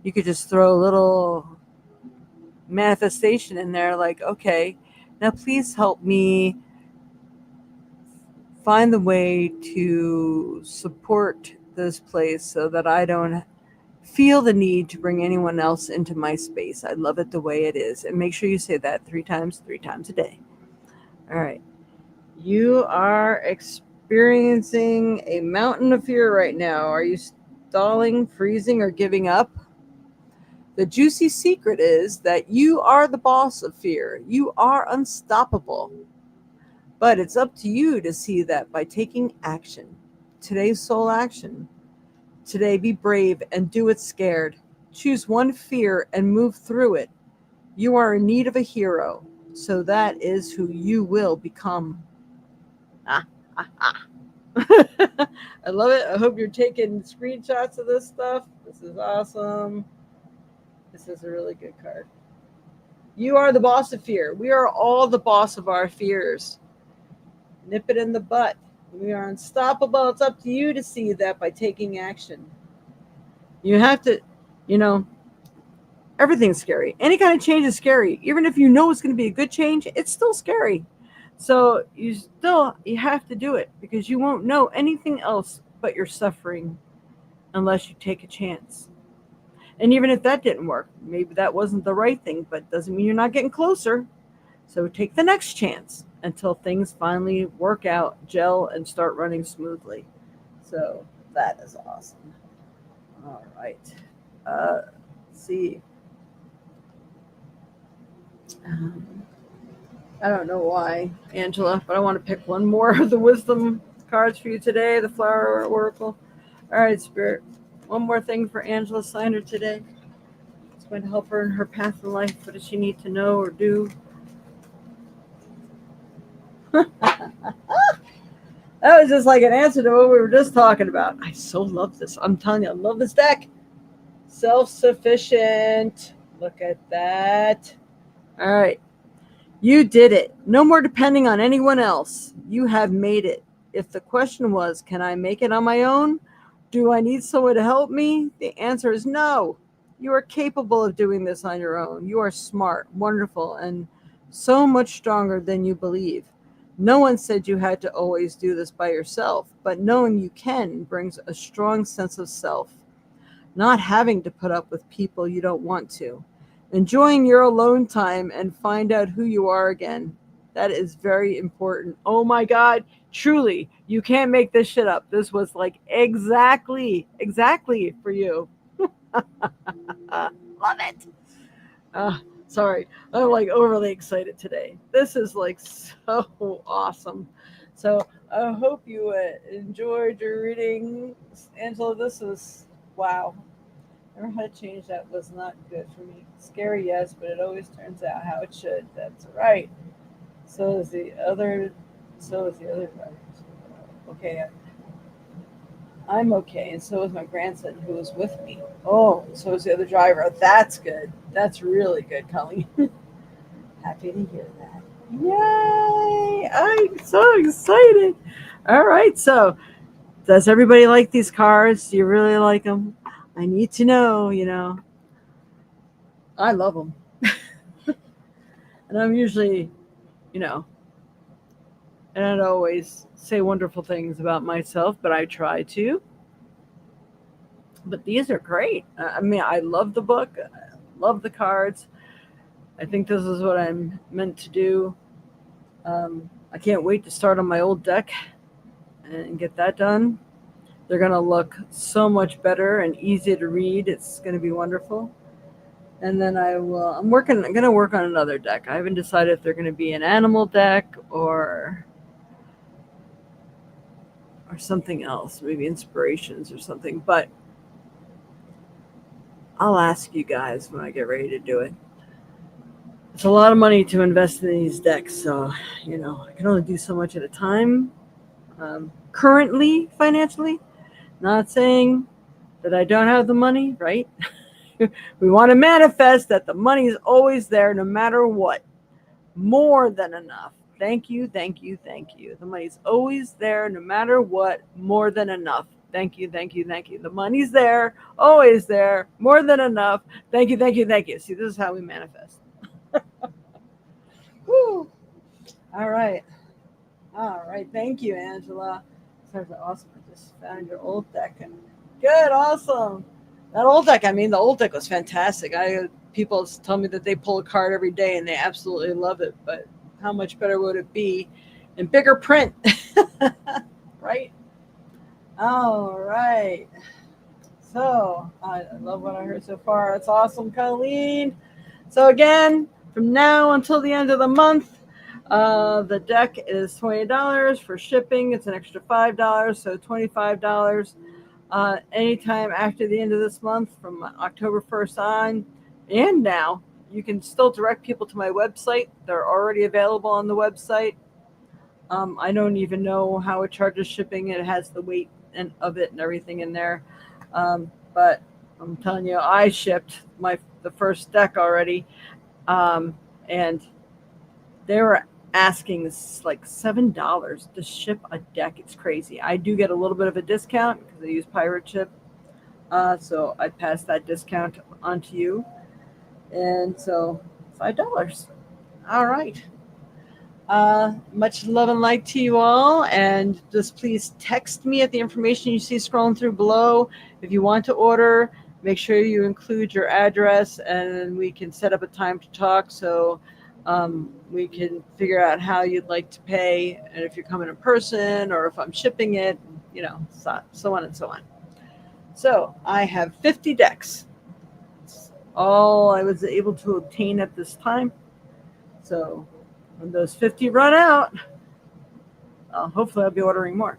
you could just throw a little manifestation in there like, okay, now please help me find the way to support this place so that I don't feel the need to bring anyone else into my space. I love it the way it is. And make sure you say that 3 times a day. All right. You are experiencing a mountain of fear right now. Are you stalling, freezing, or giving up? The juicy secret is that you are the boss of fear. You are unstoppable. But it's up to you to see that by taking action. Today's sole action. Today, be brave and do it scared. Choose one fear and move through it. You are in need of a hero, so that is who you will become. Ah, ah, ah. I love it. I hope you're taking screenshots of this stuff. This is awesome. This is a really good card. You are the boss of fear. We are all the boss of our fears. Nip it in the butt. We are unstoppable. It's up to you to see that by taking action. You have to, you know, everything's scary. Any kind of change is scary. Even if you know it's going to be a good change, it's still scary. So you have to do it because you won't know anything else but your suffering unless you take a chance. And even if that didn't work, maybe that wasn't the right thing, but doesn't mean you're not getting closer. So take the next chance until things finally work out, gel, and start running smoothly. So that is awesome. All right. Let's see. I don't know why, Angela, but I want to pick one more of the wisdom cards for you today, the Flower Oracle. All right, Spirit. One more thing for Angela Signer today. It's going to help her in her path in life. What does she need to know or do? That was just like an answer to what we were just talking about. I so love this. I'm telling you, I love this deck. Self-sufficient. Look at that. All right. You did it. No more depending on anyone else. You have made it. If the question was, can I make it on my own? Do I need someone to help me? The answer is no. You are capable of doing this on your own. You are smart, wonderful, and so much stronger than you believe. No one said you had to always do this by yourself, but knowing you can brings a strong sense of self. Not having to put up with people you don't want to. Enjoying your alone time and find out who you are again. That is very important. Oh my God, truly, you can't make this shit up. This was like exactly for you. Love it. Sorry, I'm like overly excited today. This is like so awesome. So I hope you enjoyed your reading, Angela. This is wow. Never how to change that was not good for me. Scary, yes, but it always turns out how it should. That's right. So is the other. So is the other driver. Okay, I'm okay, and so is my grandson who was with me. Oh, so is the other driver. That's good. That's really good, Colleen. Happy to hear that. Yay! I'm so excited. All right, so does everybody like these cards? Do you really like them? I need to know, I love them. And I'm usually, and I don't always say wonderful things about myself, but I try to. But these are great. I mean, I love the book. I love the cards. I think this is what I'm meant to do. I can't wait to start on my old deck and get that done. They're going to look so much better and easy to read. It's going to be wonderful. And then I'm going to work on another deck. I haven't decided if they're going to be an animal deck or something else, maybe inspirations or something. But I'll ask you guys when I get ready to do it. It's a lot of money to invest in these decks, so I can only do so much at a time. Currently, financially, not saying that I don't have the money, right? We want to manifest that the money is always there no matter what. More than enough. Thank you, thank you, thank you. The money's always there no matter what. More than enough. Thank you, thank you, thank you. The money's there, always there, more than enough. Thank you, thank you, thank you. See, this is how we manifest. Woo. All right. Thank you, Angela. That's awesome. I just found your old deck. Good, awesome. That old deck, the old deck was fantastic. People tell me that they pull a card every day and they absolutely love it. But how much better would it be in bigger print? Right? All right. So I love what I heard so far. It's awesome, Colleen. So again, from now until the end of the month, the deck is $20 for shipping. It's an extra $5, so $25. Anytime after the end of this month, from October 1st on, and now, you can still direct people to my website. They're already available on the website. I don't even know how it charges shipping. It has the weight and of it and everything in there. But I'm telling you, I shipped the first deck already, and they were asking like $7 to ship a deck. It's crazy. I do get a little bit of a discount because I use Pirate Ship, so I pass that discount on to you, and so $5. All right. Much love and light to you all, and just please text me at the information you see scrolling through below. If you want to order, make sure you include your address, and we can set up a time to talk, so we can figure out how you'd like to pay, and if you're coming in person or if I'm shipping it, so on and so on. So I have 50 decks. That's all I was able to obtain at this time. So when those 50 run out, hopefully I'll be ordering more.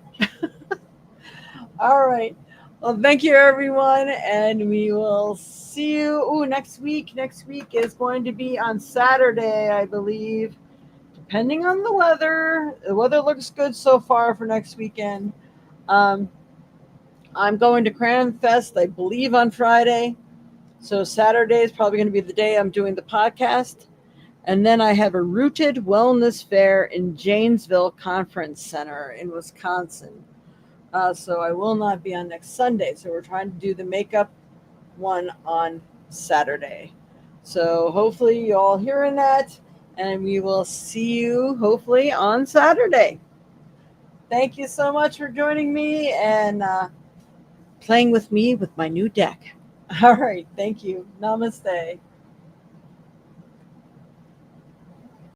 All right. Well, thank you, everyone, and we will see you next week. Next week is going to be on Saturday, I believe, depending on the weather. The weather looks good so far for next weekend. I'm going to Cran Fest, I believe, on Friday. So Saturday is probably going to be the day I'm doing the podcast. And then I have a Rooted Wellness Fair in Janesville Conference Center in Wisconsin. So I will not be on next Sunday. So we're trying to do the makeup one on Saturday. So hopefully you all hearing that, and we will see you hopefully on Saturday. Thank you so much for joining me and playing with me with my new deck. All right. Thank you. Namaste.